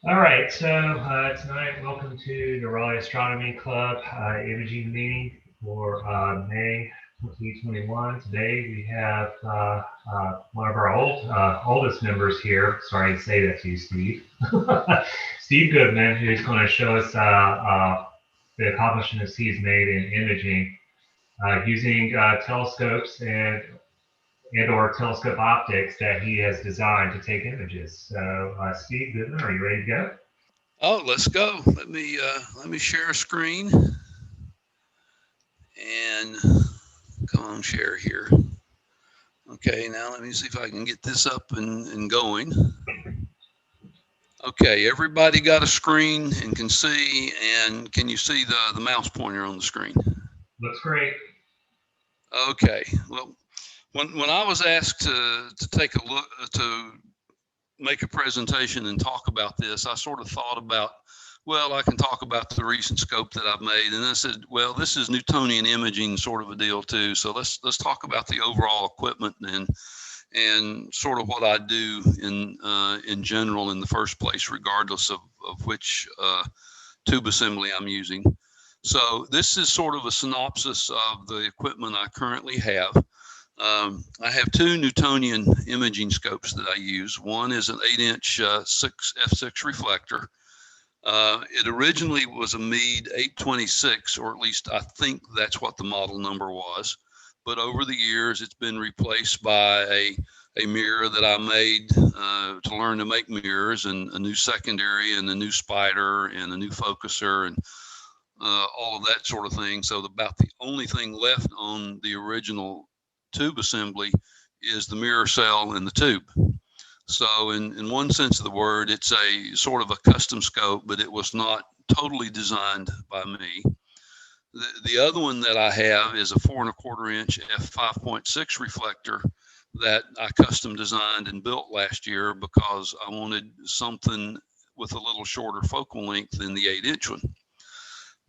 All right, so tonight, welcome to the Raleigh Astronomy Club imaging meeting for May 2021. Today we have one of our oldest members here. Sorry to say that to you, Steve. Steve Goodman, who's going to show us the accomplishments he's made in imaging using telescopes and/or telescope optics that he has designed to take images. So, Steve Goodman, are you ready to go? Oh, let's go. Let me share a screen and come on, share here. Okay, now let me see if I can get this up and going. Okay, everybody got a screen and can see, and can you see the mouse pointer on the screen? Looks great. Okay, well, when I was asked to take a look, to make a presentation and talk about this, I sort of thought about, well, I can talk about the recent scope that I've made, and I said, well, this is Newtonian imaging sort of a deal too. So let's talk about the overall equipment and sort of what I do in general in the first place, regardless of which tube assembly I'm using. So this is sort of a synopsis of the equipment I currently have. I have two Newtonian imaging scopes that I use. One is an 8-inch f6 reflector. It originally was a Meade 826, or at least I think that's what the model number was. But over the years, it's been replaced by a mirror that I made to learn to make mirrors, and a new secondary, and a new spider, and a new focuser, and all of that sort of thing. So about the only thing left on the original tube assembly is the mirror cell and the tube. So in one sense of the word, it's a sort of a custom scope, but it was not totally designed by me. The other one that I have is a 4¼ inch f5.6 reflector that I custom designed and built last year because I wanted something with a little shorter focal length than the 8-inch one.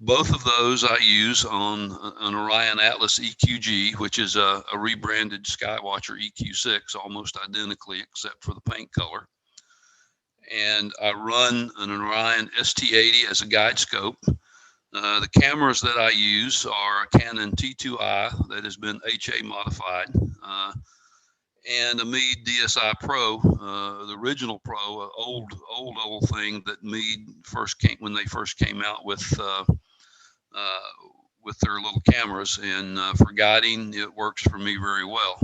Both of those I use on an Orion Atlas EQG, which is a rebranded Skywatcher EQ6, almost identically except for the paint color. And I run an Orion ST80 as a guide scope. The cameras that I use are a Canon T2i that has been HA modified, and a Meade DSi Pro, the original Pro, old thing that Meade when they first came out with their little cameras, and for guiding, it works for me very well.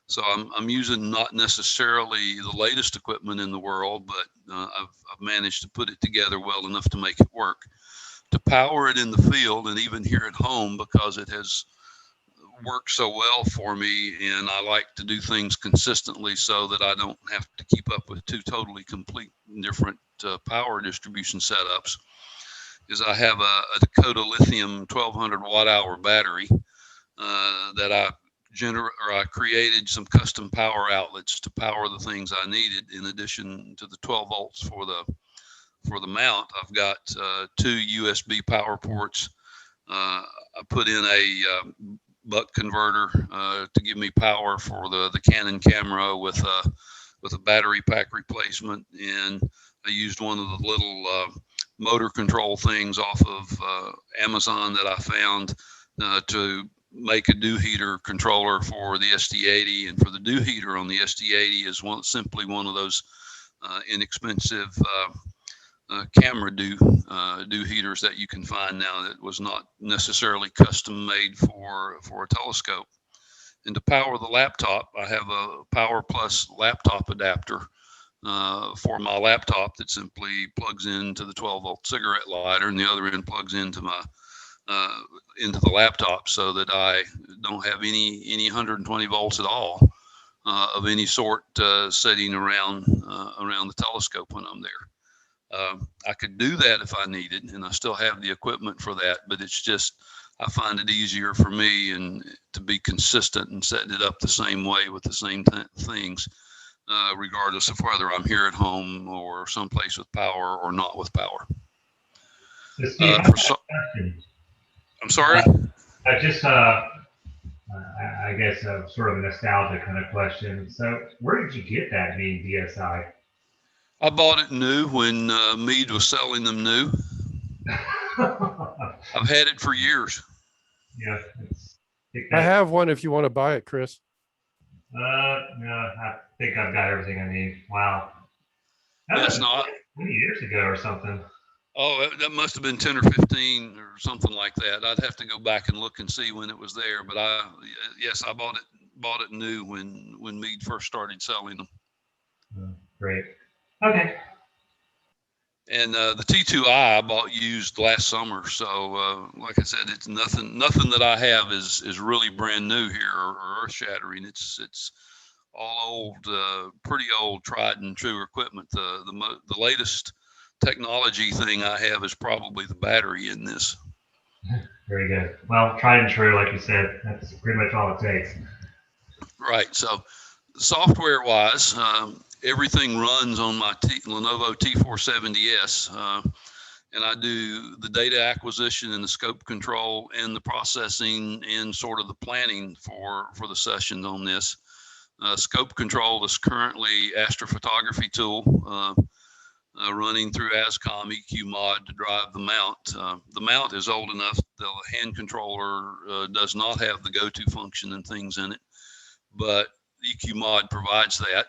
So I'm using not necessarily the latest equipment in the world, but I've managed to put it together well enough to make it work. To power it in the field and even here at home, because it has worked so well for me, and I like to do things consistently so that I don't have to keep up with two totally complete different power distribution setups, is I have a Dakota lithium 1200 watt-hour battery that I created some custom power outlets to power the things I needed. In addition to the 12 volts for the mount, I've got two USB power ports. I put in a buck converter to give me power for the Canon camera with a battery pack replacement, and I used one of the little motor control things off of Amazon that I found to make a dew heater controller for the ST80. And for the dew heater on the ST80 is simply one of those inexpensive camera dew heaters that you can find now, that was not necessarily custom made for a telescope. And to power the laptop, I have a Power Plus laptop adapter for my laptop that simply plugs into the 12-volt cigarette lighter, and the other end plugs into the laptop, so that I don't have any 120 volts at all of any sort setting around the telescope when I'm there. I could do that if I needed, and I still have the equipment for that, but it's just, I find it easier for me and to be consistent and setting it up the same way with the same things, regardless of whether I'm here at home or someplace with power or not with power. So Steve, I'm sorry? I guess sort of a nostalgia kind of question. So where did you get that Meade DSi? I bought it new when Meade was selling them new. I've had it for years. Yeah, I have one if you want to buy it, Chris. No, I think I've got everything I need. Wow. Yes, That was 20 years ago or something. Oh, that must have been 10 or 15 or something like that. I'd have to go back and look and see when it was there. But yes, I bought it new when Meade first started selling them. Great. Okay. And the T2i I bought used last summer. So like I said, it's nothing that I have is really brand new here or earth shattering. It's all old, pretty old, tried and true equipment. The latest technology thing I have is probably the battery in this. Very good. Well, tried and true, like you said, that's pretty much all it takes. Right. So software wise, everything runs on my Lenovo T470S. And I do the data acquisition and the scope control and the processing and sort of the planning for the sessions on this. Scope control is currently astrophotography tool running through ASCOM EQ mod to drive the mount. The mount is old enough, the hand controller does not have the go-to function and things in it, but EQ mod provides that.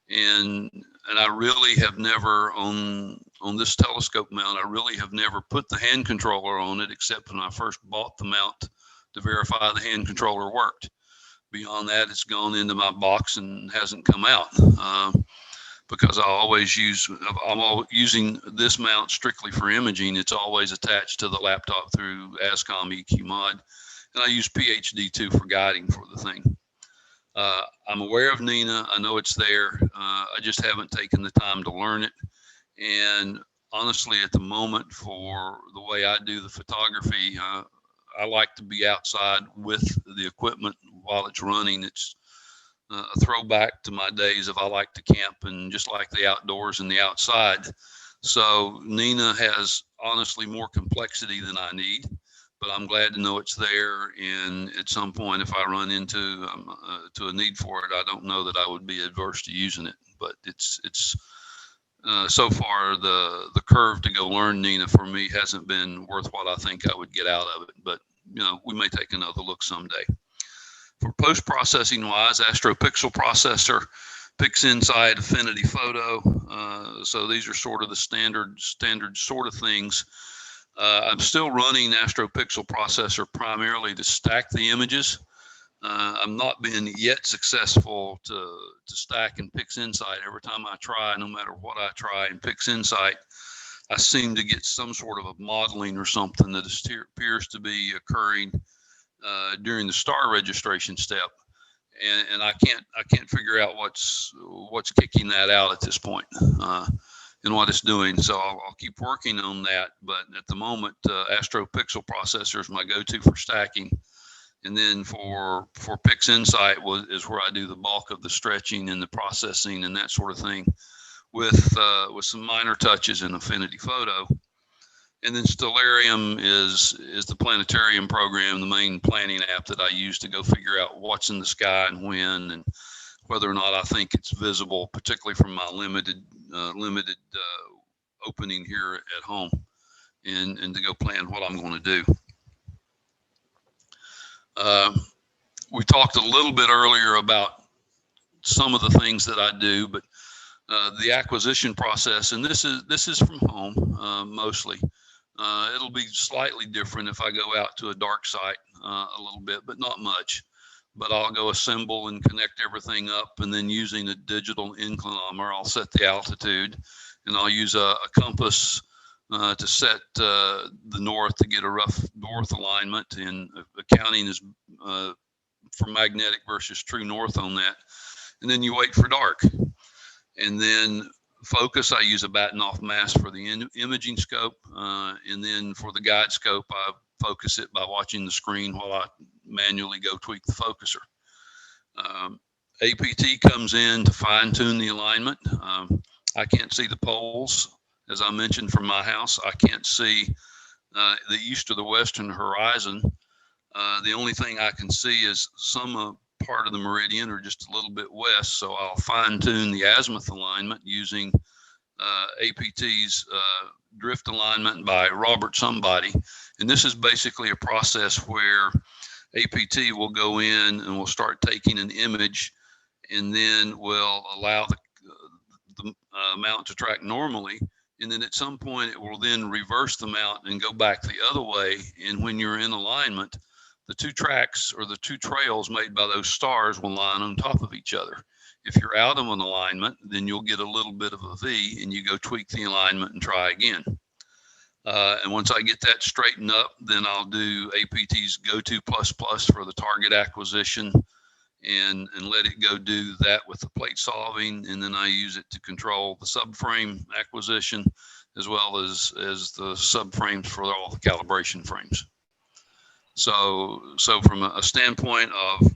And I really have never on this telescope mount, I really have never put the hand controller on it except when I first bought the mount to verify the hand controller worked. Beyond that, it's gone into my box and hasn't come out because I'm using this mount strictly for imaging. It's always attached to the laptop through ASCOM EQ mod, and I use PhD2 for guiding for the thing. I'm aware of Nina. I know it's there. I just haven't taken the time to learn it. And honestly, at the moment, for the way I do the photography, I like to be outside with the equipment while it's running. It's a throwback to my days of I like to camp and just like the outdoors and the outside. So Nina has honestly more complexity than I need, but I'm glad to know it's there. And at some point, if I run into to a need for it, I don't know that I would be adverse to using it. But it's so far the curve to go learn Nina for me hasn't been worth what I think I would get out of it. But we may take another look someday. For post-processing wise, AstroPixel processor, PixInsight, Affinity Photo. So these are sort of the standard sort of things. I'm still running AstroPixel processor primarily to stack the images. I'm not been yet successful to stack in PixInsight. Every time I try, no matter what I try in PixInsight, I seem to get some sort of a modeling or something that appears to be occurring during the star registration step, and I can't figure out what's kicking that out at this point and what it's doing. So I'll keep working on that. But at the moment, AstroPixel processor is my go-to for stacking. And then for PixInsight is where I do the bulk of the stretching and the processing and that sort of thing, with some minor touches in Affinity Photo. And then Stellarium is the planetarium program, the main planning app that I use to go figure out what's in the sky and when, and whether or not I think it's visible, particularly from my limited opening here at home, and to go plan what I'm going to do. We talked a little bit earlier about some of the things that I do, but the acquisition process, and this is from home mostly. It'll be slightly different if I go out to a dark site a little bit, but not much. But I'll go assemble and connect everything up, and then using a digital inclinometer, I'll set the altitude, and I'll use a compass to set the north to get a rough north alignment, and accounting is for magnetic versus true north on that. And then you wait for dark. And then focus, I use a batten off mask for the imaging scope. And then for the guide scope, I focus it by watching the screen while I manually go tweak the focuser. APT comes in to fine tune the alignment. I can't see the poles. As I mentioned, from my house, I can't see the east or the western horizon. The only thing I can see is some part of the meridian or just a little bit west. So I'll fine tune the azimuth alignment using APT's drift alignment by Robert somebody. And this is basically a process where APT will go in and will start taking an image and then will allow the mount to track normally. And then at some point it will then reverse the mount and go back the other way. And when you're in alignment, the two tracks or the two trails made by those stars will line on top of each other. If you're out of an alignment, then you'll get a little bit of a V and you go tweak the alignment and try again. And once I get that straightened up, then I'll do APT's go-to plus plus for the target acquisition and let it go do that with the plate solving. And then I use it to control the subframe acquisition as well as the subframes for all the calibration frames. So from a standpoint of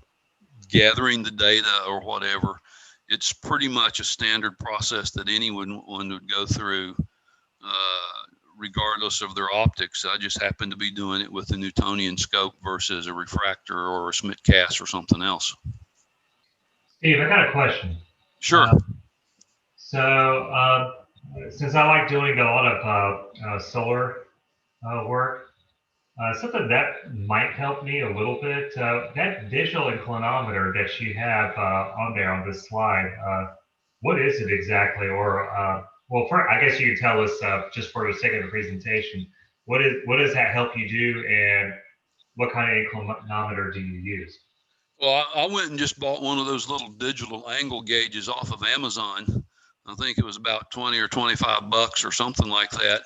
gathering the data or whatever, it's pretty much a standard process that anyone would go through, regardless of their optics. I just happen to be doing it with a Newtonian scope versus a refractor or a Schmidt cast or something else. Steve, I got a question. Sure. Since I like doing a lot of solar work, something that might help me a little bit, that digital inclinometer that you have on there on this slide, what is it exactly? Or, well, I guess you could tell us, just for the sake of the presentation, what does that help you do, and what kind of inclinometer do you use? Well, I went and just bought one of those little digital angle gauges off of Amazon. I think it was about 20 or 25 bucks or something like that.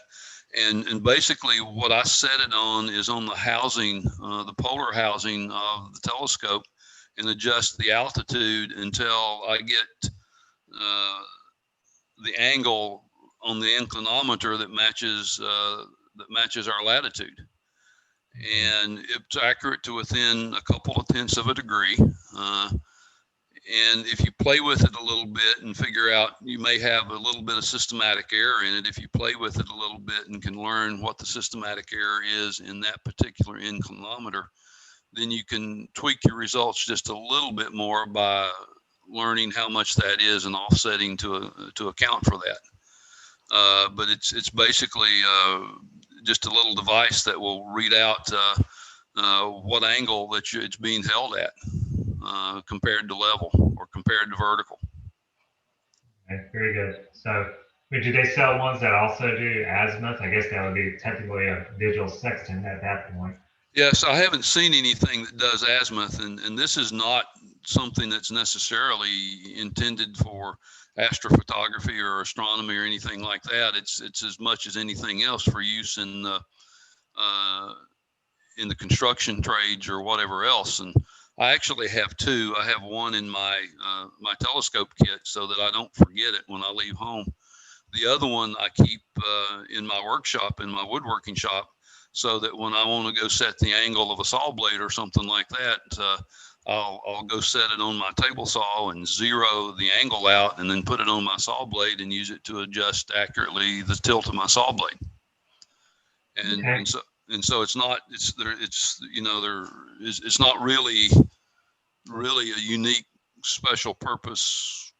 And basically what I set it on is on the housing, the polar housing of the telescope, and adjust the altitude until I get the angle on the inclinometer that matches our latitude. And it's accurate to within a couple of tenths of a degree. And if you play with it a little bit and figure out, you may have a little bit of systematic error in it. If you play with it a little bit and can learn what the systematic error is in that particular inclinometer, then you can tweak your results just a little bit more by learning how much that is and offsetting to account for that. But it's basically just a little device that will read out what angle that it's being held at, compared to level or compared to vertical. Okay, very good. So, do they sell ones that also do azimuth? I guess that would be technically a digital sextant at that point. Yes, I haven't seen anything that does azimuth, and this is not something that's necessarily intended for astrophotography or astronomy or anything like that. It's as much as anything else for use in the construction trades or whatever else. And I actually have two. I have one in my my telescope kit so that I don't forget it when I leave home. The other one I keep in my workshop, in my woodworking shop, so that when I want to go set the angle of a saw blade or something like that, I'll go set it on my table saw and zero the angle out, and then put it on my saw blade and use it to adjust accurately the tilt of my saw blade. And, okay. and so it's not really a unique special purpose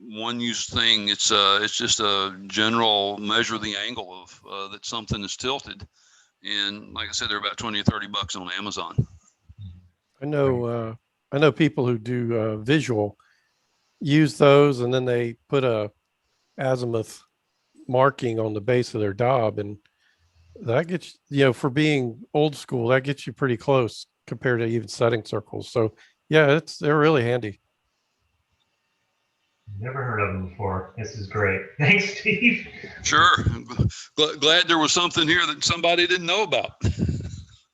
one use thing. It's just a general measure the angle of that something is tilted. And like I said, they're about 20 or 30 bucks on Amazon. I know people who do visual use those, and then they put a azimuth marking on the base of their knob, and that gets, for being old school, that gets you pretty close compared to even setting circles. So yeah, they're really handy. Never heard of them before. This is great. Thanks, Steve. Sure. Glad there was something here that somebody didn't know about.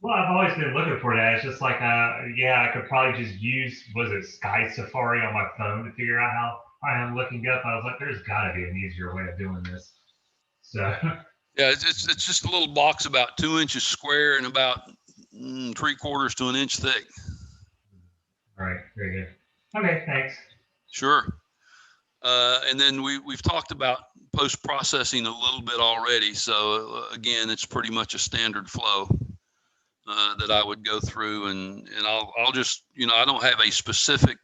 Well, I've always been looking for that. It's just like, I could probably just use, Sky Safari on my phone to figure out how I am looking up. I was like, there's got to be an easier way of doing this. So. Yeah, it's just a little box about 2 inches square and about 3/4 to an inch thick. All right, very good. Okay, thanks. Sure. And then we've talked about post-processing a little bit already. So again, it's pretty much a standard flow that I would go through, and I'll just, I don't have a specific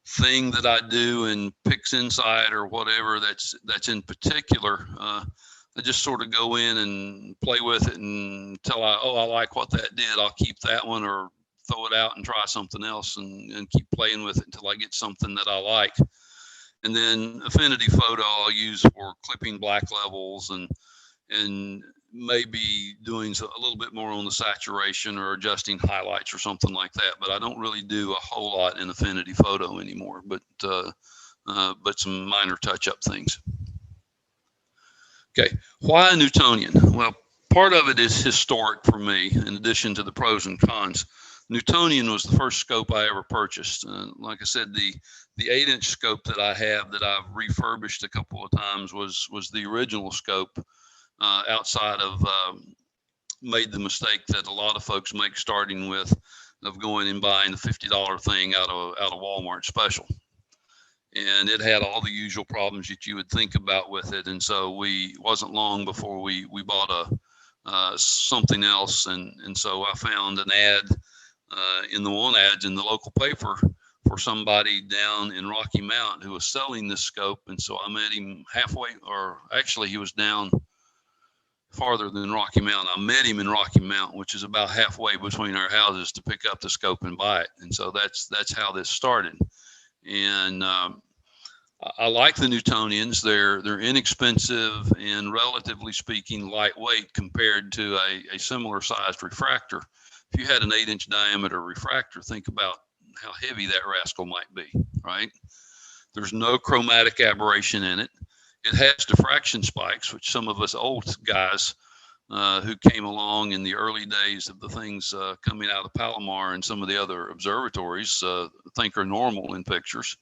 thing that I do in PixInsight or whatever that's in particular. I just sort of go in and play with it until I like what that did. I'll keep that one or throw it out and try something else and keep playing with it until I get something that I like. And then Affinity Photo I'll use for clipping black levels and maybe doing a little bit more on the saturation or adjusting highlights or something like that. But I don't really do a whole lot in Affinity Photo anymore, but some minor touch-up things. Okay, why a Newtonian? Well, part of it is historic for me, in addition to the pros and cons. Newtonian was the first scope I ever purchased. Like I said, the 8-inch scope that I have that I've refurbished a couple of times was the original scope. Outside of made the mistake that a lot of folks make starting with of going and buying the $50 thing out of Walmart special, and it had all the usual problems that you would think about with it. And so wasn't long before we bought something else, and so I found an ad in the local paper for somebody down in Rocky Mount who was selling this scope, and so I met him halfway, or actually he was down farther than Rocky Mount. I met him in Rocky Mount, which is about halfway between our houses, to pick up the scope and buy it. And so that's how this started. And I like the Newtonians. They're inexpensive and, relatively speaking, lightweight compared to a similar sized refractor. If you had an 8-inch diameter refractor, think about how heavy that rascal might be, right? There's no chromatic aberration in it. It has diffraction spikes, which some of us old guys who came along in the early days of the things coming out of Palomar and some of the other observatories think are normal in pictures.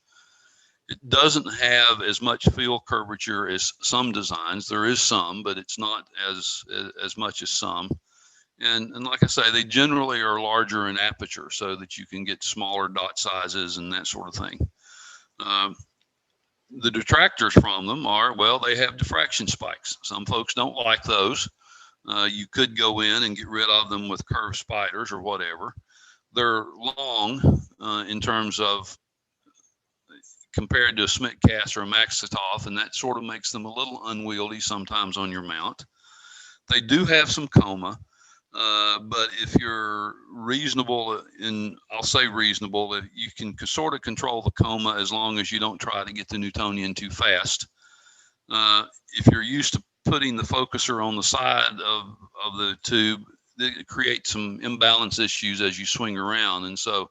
It doesn't have as much field curvature as some designs. There is some, but it's not as much as some. And like I say, they generally are larger in aperture so that you can get smaller dot sizes and that sort of thing. The detractors from them are, well, they have diffraction spikes. Some folks don't like those. You could go in and get rid of them with curved spiders or whatever. They're long in terms of compared to a Schmidt cast or a Maxitoff, and that sort of makes them a little unwieldy sometimes on your mount. They do have some coma, but if you're reasonable, and I'll say reasonable, you can sort of control the coma as long as you don't try to get the Newtonian too fast. If you're used to putting the focuser on the side of the tube, it creates some imbalance issues as you swing around. And so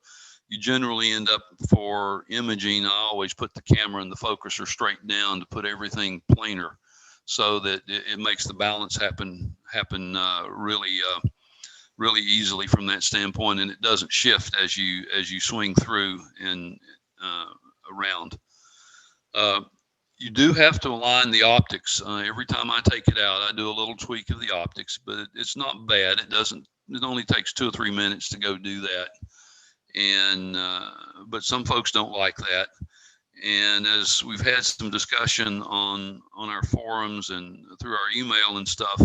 you generally end up, for imaging, I always put the camera and the focuser straight down to put everything planar, so that it makes the balance happen really easily from that standpoint, and it doesn't shift as you swing through and around. You do have to align the optics. Every time I take it out, I do a little tweak of the optics, but it's not bad. It only takes 2 or 3 minutes to go do that. And but some folks don't like that. And as we've had some discussion on our forums and through our email and stuff,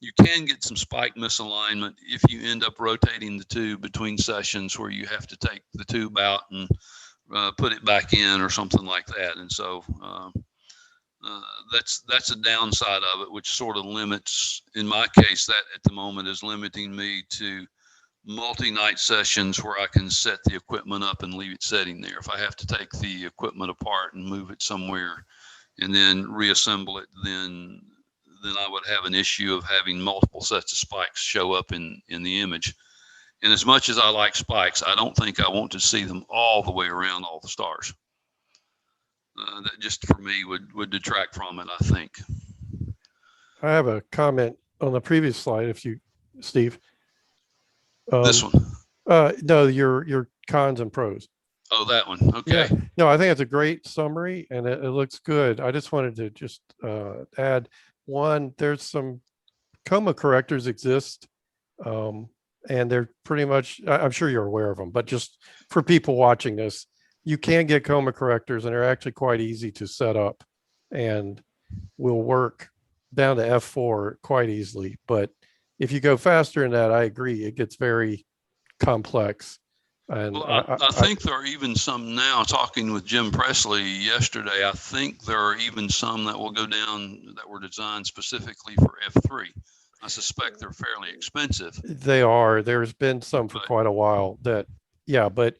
you can get some spike misalignment if you end up rotating the tube between sessions, where you have to take the tube out and put it back in or something like that. And so that's a downside of it, which sort of limits, in my case, that at the moment is limiting me to multi-night sessions where I can set the equipment up and leave it sitting there. If I have to take the equipment apart and move it somewhere and then reassemble it, then I would have an issue of having multiple sets of spikes show up in the image. And as much as I like spikes, I don't think I want to see them all the way around all the stars. That just, for me, would detract from it, I think. I have a comment on the previous slide, Steve. This one? No, your cons and pros. Oh, that one. Okay. Yeah. No, I think it's a great summary, and it looks good. I just wanted to just add one. There's some coma correctors exist, and they're pretty much, I'm sure you're aware of them, but just for people watching this, you can get coma correctors, and they're actually quite easy to set up and will work down to f4 quite easily. But if you go faster than that, I agree, it gets very complex. And Well, I think there are even some now, talking with Jim Presley yesterday, I think there are even some that will go down that were designed specifically for F3. I suspect they're fairly expensive. they are. There's been some for But quite a while that, yeah, but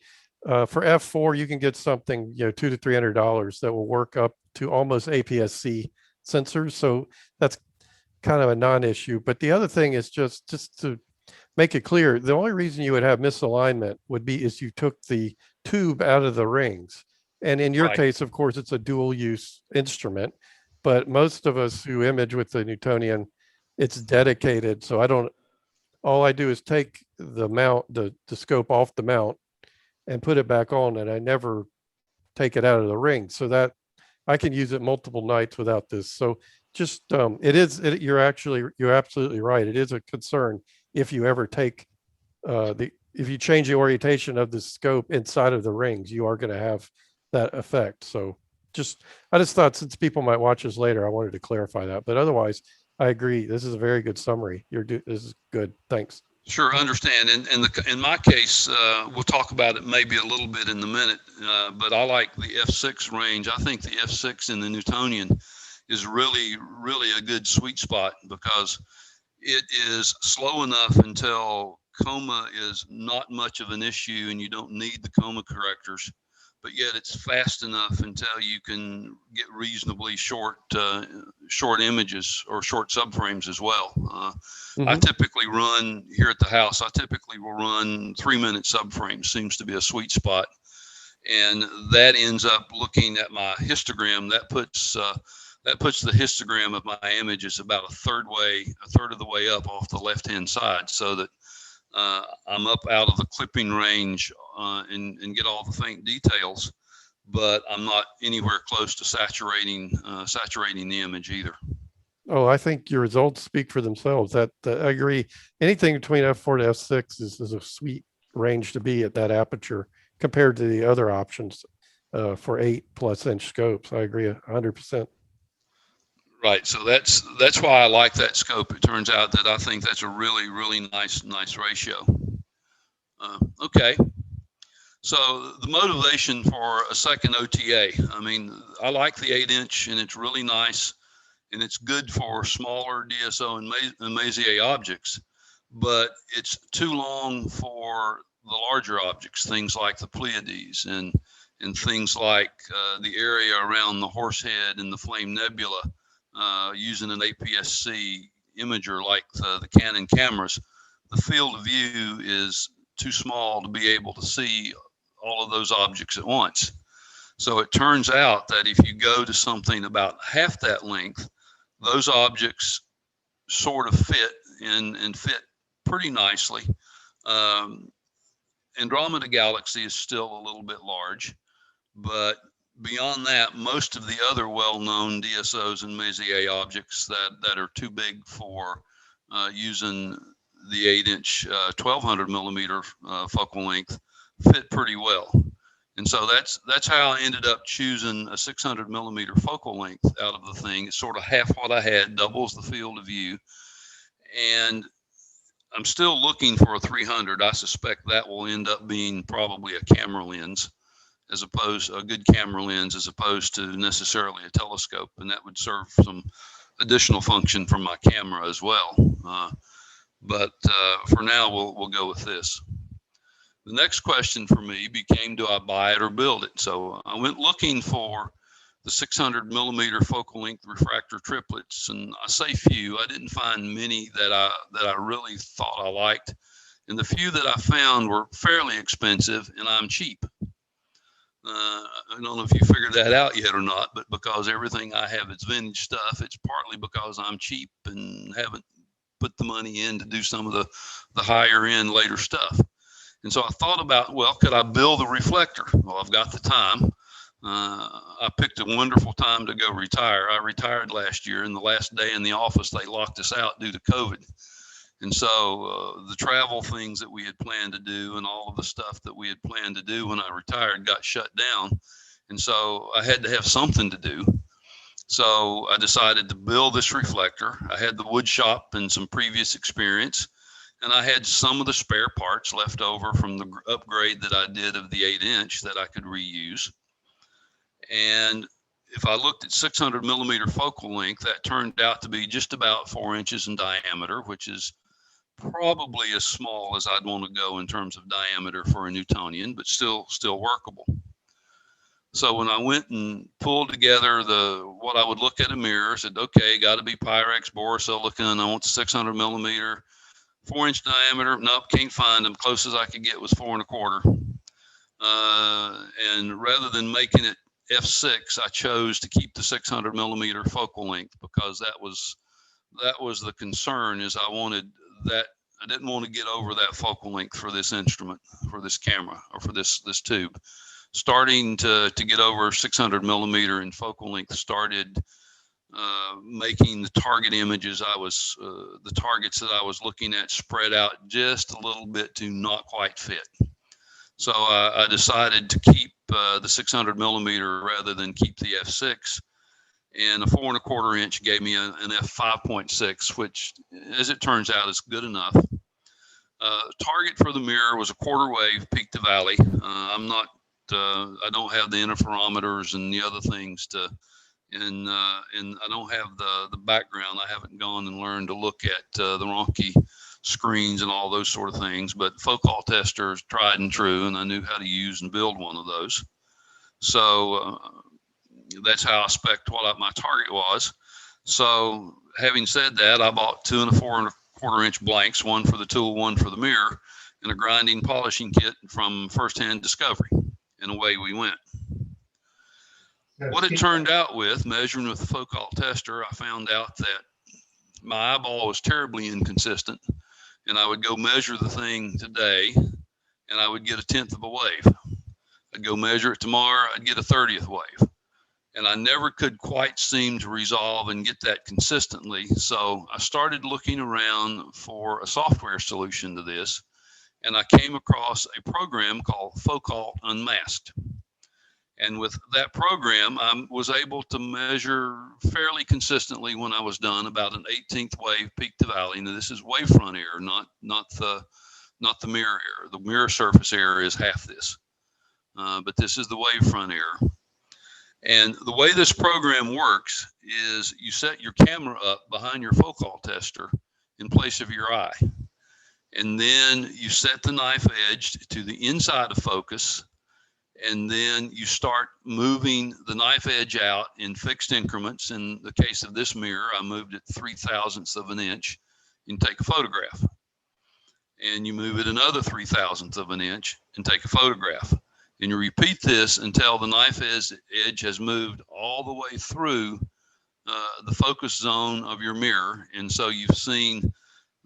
for F4, you can get something, $200 to $300 that will work up to almost APS-C sensors. So that's kind of a non-issue. But the other thing is just to make it clear, the only reason you would have misalignment would be is you took the tube out of the rings. And in your Right. case, of course, it's a dual use instrument, but most of us who image with the Newtonian, it's dedicated. So all I do is take the mount, the scope off the mount and put it back on, and I never take it out of the ring, so that I can use it multiple nights without this. So just you're absolutely right. It is a concern if you ever take if you change the orientation of the scope inside of the rings, you are going to have that effect. So I just thought, since people might watch this later, I wanted to clarify that. But otherwise, I agree. This is a very good summary. This is good. Thanks. sure, understand. In my case, we'll talk about it maybe a little bit in a minute, but I like the F6 range. I think the F6 in the Newtonian is really, really a good sweet spot, because it is slow enough until coma is not much of an issue and you don't need the coma correctors, but yet it's fast enough until you can get reasonably short images or short subframes as well. I typically run here at the house, I typically will run 3-minute subframes, seems to be a sweet spot. And that ends up looking at my histogram. That puts the histogram of my images about a third of the way up off the left-hand side, so that I'm up out of the clipping range and get all the faint details, but I'm not anywhere close to saturating the image either. Oh, I think your results speak for themselves. That I agree. Anything between F4 to F6 is a sweet range to be at that aperture compared to the other options for 8+ inch scopes. I agree 100%. Right. So that's why I like that scope. It turns out that I think that's a really, really nice ratio. Okay. So the motivation for a second OTA, I mean, I like the 8-inch, and it's really nice, and it's good for smaller DSO and Messier objects, but it's too long for the larger objects, things like the Pleiades and things like the area around the Horsehead and the Flame Nebula. Using an APS-C imager like the Canon cameras, the field of view is too small to be able to see all of those objects at once. So it turns out that if you go to something about half that length, those objects sort of fit and fit pretty nicely. Andromeda Galaxy is still a little bit large, but beyond that, most of the other well-known DSOs and Messier objects that are too big for using the 8-inch 1200 millimeter focal length fit pretty well. And so that's how I ended up choosing a 600 millimeter focal length out of the thing. It's sort of half what I had, doubles the field of view. And I'm still looking for a 300. I suspect that will end up being probably a camera lens, a good camera lens, as opposed to necessarily a telescope, and that would serve some additional function for my camera as well. But for now, we'll go with this. The next question for me became, do I buy it or build it? So I went looking for the 600 millimeter focal length refractor triplets, and I say few. I didn't find many that I really thought I liked, and the few that I found were fairly expensive, and I'm cheap. I don't know if you figured that out yet or not, but because everything I have is vintage stuff, it's partly because I'm cheap and haven't put the money in to do some of the higher end later stuff. And so I thought about, well, could I build a reflector? Well, I've got the time. I picked a wonderful time to go retire. I retired last year, and the last day in the office, they locked us out due to COVID. And so the travel things that we had planned to do and all of the stuff that we had planned to do when I retired got shut down. And so I had to have something to do. So I decided to build this reflector. I had the wood shop and some previous experience, and I had some of the spare parts left over from the upgrade that I did of the 8-inch that I could reuse. And if I looked at 600 millimeter focal length, that turned out to be just about 4 inches in diameter, which is probably as small as I'd want to go in terms of diameter for a Newtonian, but still workable. So when I went and pulled together what I would look at a mirror, said, okay, got to be Pyrex borosilicon. I want the 600 millimeter, 4-inch diameter. Nope, can't find them. Closest I could get was 4 1/4. And rather than making it f6, I chose to keep the 600 millimeter focal length, because that was the concern. Is I didn't want to get over that focal length for this instrument, for this camera, or for this tube. Starting to get over 600 millimeter in focal length started making the target images the targets that I was looking at spread out just a little bit to not quite fit. So I decided to keep the 600 millimeter rather than keep the f6. And a 4 1/4 inch gave me an f5.6, which, as it turns out, is good enough. Target for the mirror was a 1/4 wave peak to valley. I don't have the interferometers and the other things and I don't have the background. I haven't gone and learned to look at the Ronchi screens and all those sort of things, but focal testers, tried and true, and I knew how to use and build one of those. So that's how I spec'd what my target was. So having said that, I bought 2 and 4 1/4 inch blanks, one for the tool, one for the mirror, and a grinding polishing kit from First Hand Discovery, and away we went. What it turned out with, measuring with the focal tester, I found out that my eyeball was terribly inconsistent, and I would go measure the thing today, and I would get 1/10 of a wave. I'd go measure it tomorrow, I'd get a 30th wave. And I never could quite seem to resolve and get that consistently. So I started looking around for a software solution to this, and I came across a program called Focal Unmasked. And with that program, I was able to measure fairly consistently when I was done about an 1/18 wave peak to valley. Now this is wavefront error, not the mirror error. The mirror surface error is half this, but this is the wavefront error. And the way this program works is you set your camera up behind your focal tester in place of your eye. And then you set the knife edge to the inside of focus. And then you start moving the knife edge out in fixed increments. In the case of this mirror, I moved it 3/1000ths of an inch and take a photograph. And you move it another 3/1000ths of an inch and take a photograph. And you repeat this until the knife edge has moved all the way through the focus zone of your mirror. And so you've seen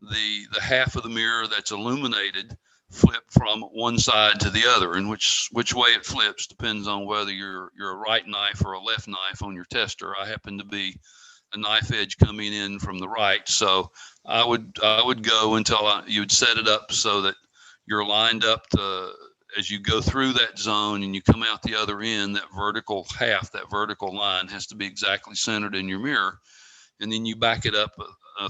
the half of the mirror that's illuminated flip from one side to the other. And which way it flips depends on whether you're a right knife or a left knife on your tester. I happen to be a knife edge coming in from the right. So I would go until you would set it up so that you're lined up as you go through that zone and you come out the other end, that vertical half, that vertical line has to be exactly centered in your mirror. And then you back it up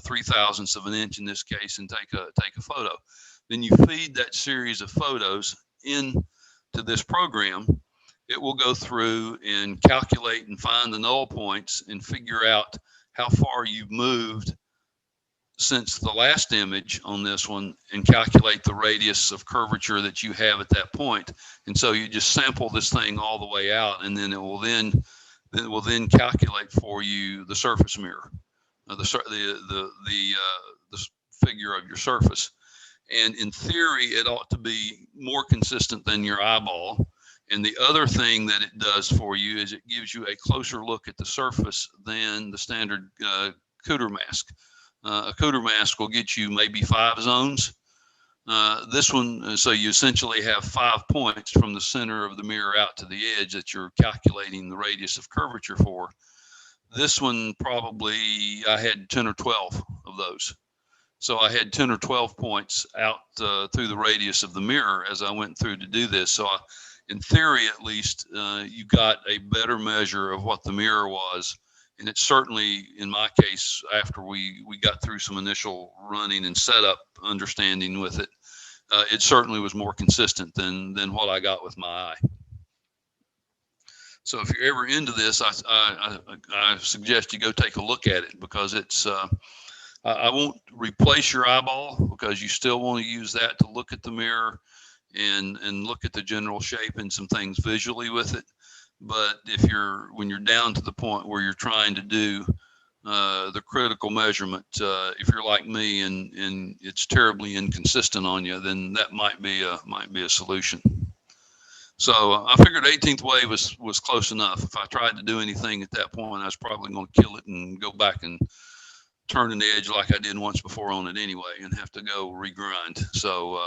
3/1000ths of an inch in this case and take a photo. Then you feed that series of photos into this program. It will go through and calculate and find the null points and figure out how far you've moved since the last image on this one and calculate the radius of curvature that you have at that point. And so you just sample this thing all the way out, and then it will then calculate for you the surface mirror, the figure of your surface. And in theory, it ought to be more consistent than your eyeball. And the other thing that it does for you is it gives you a closer look at the surface than the standard Cooter mask. A Cooter mask will get you maybe 5 zones. This one, so you essentially have 5 points from the center of the mirror out to the edge that you're calculating the radius of curvature for. This one probably, I had 10 or 12 of those. So I had 10 or 12 points out through the radius of the mirror as I went through to do this. So in theory, at least, you got a better measure of what the mirror was And it's certainly, in my case, after we got through some initial running and setup understanding with it, it certainly was more consistent than what I got with my eye. So if you're ever into this, I suggest you go take a look at it, because it's, I won't replace your eyeball, because you still want to use that to look at the mirror and look at the general shape and some things visually with it. But when you're down to the point where you're trying to do the critical measurement, if you're like me and it's terribly inconsistent on you, then that might be a solution. So I figured 18th wave was close enough. If I tried to do anything at that point, I was probably going to kill it and go back and turn an edge like I did once before on it anyway, and have to go regrind. So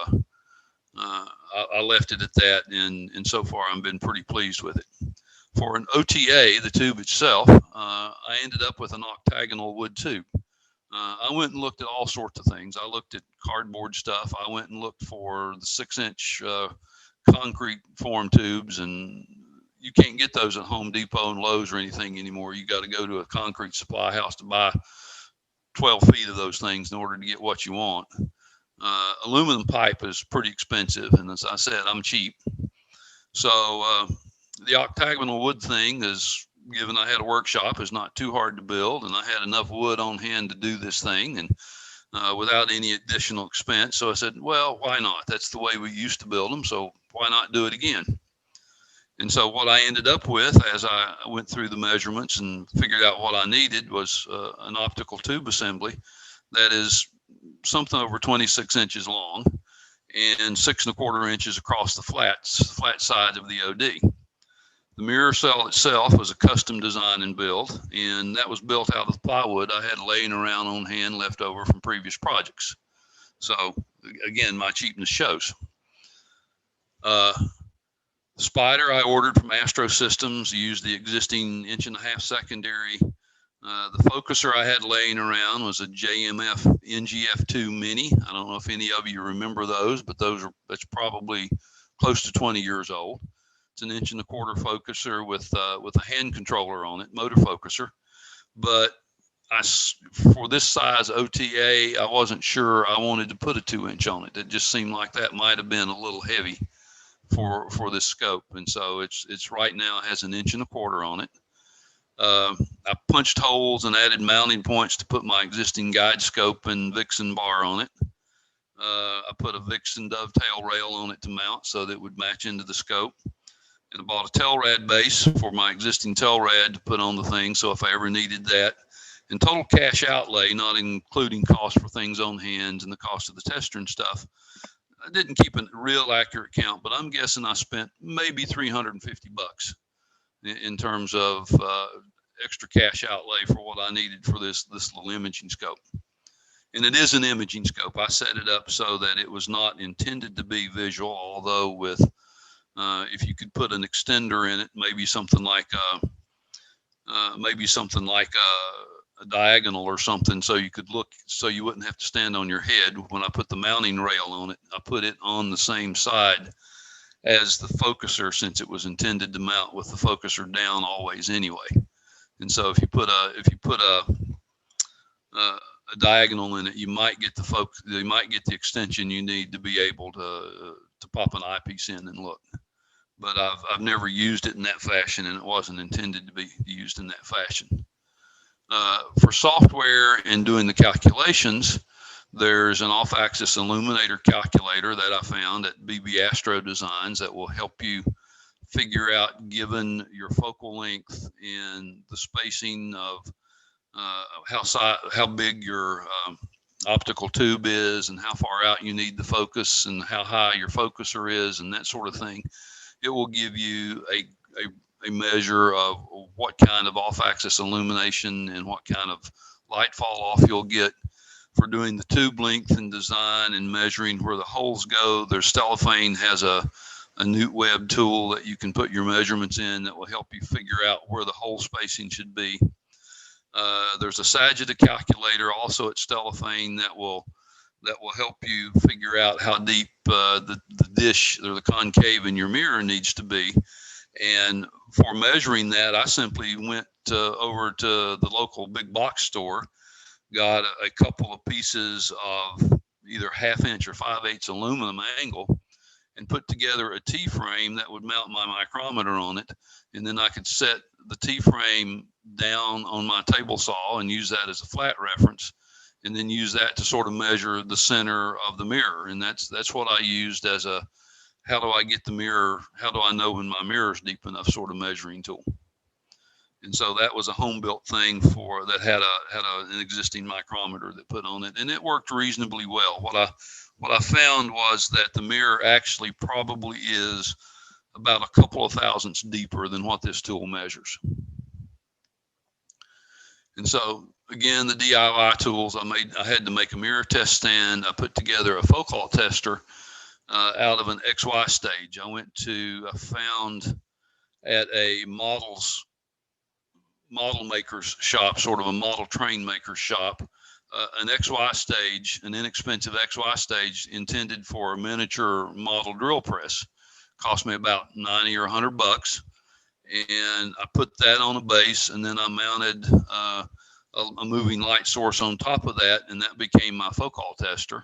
I left it at that, and so far I've been pretty pleased with it. For an OTA, the tube itself, I ended up with an octagonal wood tube. I went and looked at all sorts of things. I looked at cardboard stuff. I went and looked for the 6-inch concrete form tubes, and you can't get those at Home Depot and Lowe's or anything anymore. You got to go to a concrete supply house to buy 12 feet of those things in order to get what you want. Aluminum pipe is pretty expensive, and as I said, I'm cheap. So the octagonal wood thing is, given I had a workshop, is not too hard to build, and I had enough wood on hand to do this thing, and without any additional expense. So I said, well, why not? That's the way we used to build them, so why not do it again? And so what I ended up with, as I went through the measurements and figured out what I needed, was an optical tube assembly that is something over 26 inches long and 6 1/4 inches across the flat side of the OD. The mirror cell itself was a custom design and build, and that was built out of plywood I had laying around on hand left over from previous projects. So again, my cheapness shows. Spider I ordered from Astro Systems, used the existing 1.5-inch secondary. The focuser I had laying around was a JMF NGF2 Mini. I don't know if any of you remember those, but that's probably close to 20 years old. It's an 1.25-inch focuser with a hand controller on it, motor focuser. But for this size OTA, I wasn't sure I wanted to put a 2-inch on it. It just seemed like that might have been a little heavy for this scope, and so it's right now, it has an 1.25 inches on it. I punched holes and added mounting points to put my existing guide scope and Vixen bar on it. I put a Vixen dovetail rail on it to mount so that it would match into the scope. And I bought a tail rad base for my existing tail rad to put on the thing, so if I ever needed that. And total cash outlay, not including cost for things on hand and the cost of the tester and stuff, I didn't keep a real accurate count, but I'm guessing I spent maybe $350 in terms of extra cash outlay for what I needed for this little imaging scope. And it is an imaging scope. I set it up so that it was not intended to be visual, although with if you could put an extender in it, maybe something like a diagonal or something, so you could look, so you wouldn't have to stand on your head. When I put the mounting rail on it, I put it on the same side as the focuser, since it was intended to mount with the focuser down always anyway. And so if you put a diagonal in it, you might get the extension you need to be able to pop an eyepiece in and look. But I've never used it in that fashion, and it wasn't intended to be used in that fashion. For software and doing the calculations, there's an off-axis Illuminator Calculator that I found at BB Astro Designs that will help you figure out, given your focal length and the spacing of how big your optical tube is and how far out you need the focus and how high your focuser is and that sort of thing. It will give you a measure of what kind of off-axis illumination and what kind of light fall off you'll get for doing the tube length and design and measuring where the holes go. There's Stellafane has a NewtWeb tool that you can put your measurements in that will help you figure out where the hole spacing should be. There's a Sagita calculator also at Stellafane that will help you figure out how deep the dish or the concave in your mirror needs to be. And for measuring that, I simply went over to the local big box store, got a couple of pieces of either 1/2 inch or 5/8 aluminum angle, and put together a T-frame that would mount my micrometer on it. And then I could set the T-frame down on my table saw and use that as a flat reference, and then use that to sort of measure the center of the mirror. And that's what I used as a, how do I get the mirror, how do I know when my mirror is deep enough sort of measuring tool. And so that was a home built thing for that had an existing micrometer that put on it, and it worked reasonably well. What I found was that the mirror actually probably is about a couple of thousandths deeper than what this tool measures. And so again, the DIY tools, I had to make a mirror test stand. I put together a focal tester out of an XY stage. I found at a model maker's shop, sort of a model train maker's shop, an XY stage, an inexpensive XY stage intended for a miniature model drill press. Cost me about 90 or 100 bucks. And I put that on a base, and then I mounted a moving light source on top of that, and that became my focal tester.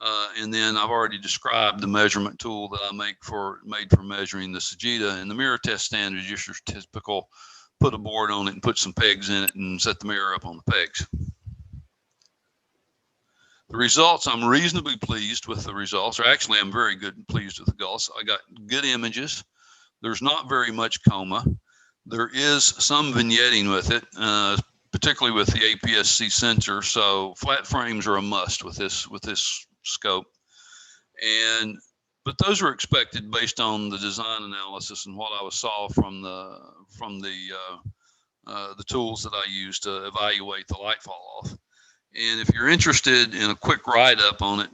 And then I've already described the measurement tool that I made for measuring the Sagitta, and the mirror test stand is just your typical, put a board on it and put some pegs in it and set the mirror up on the pegs. The results, I'm reasonably pleased with the results, or actually I'm very pleased with the results. I got good images. There's not very much coma. There is some vignetting with it, particularly with the APS-C sensor. So flat frames are a must with this scope. But those were expected based on the design analysis and what I saw from the tools that I used to evaluate the light fall off. And if you're interested in a quick write-up on it,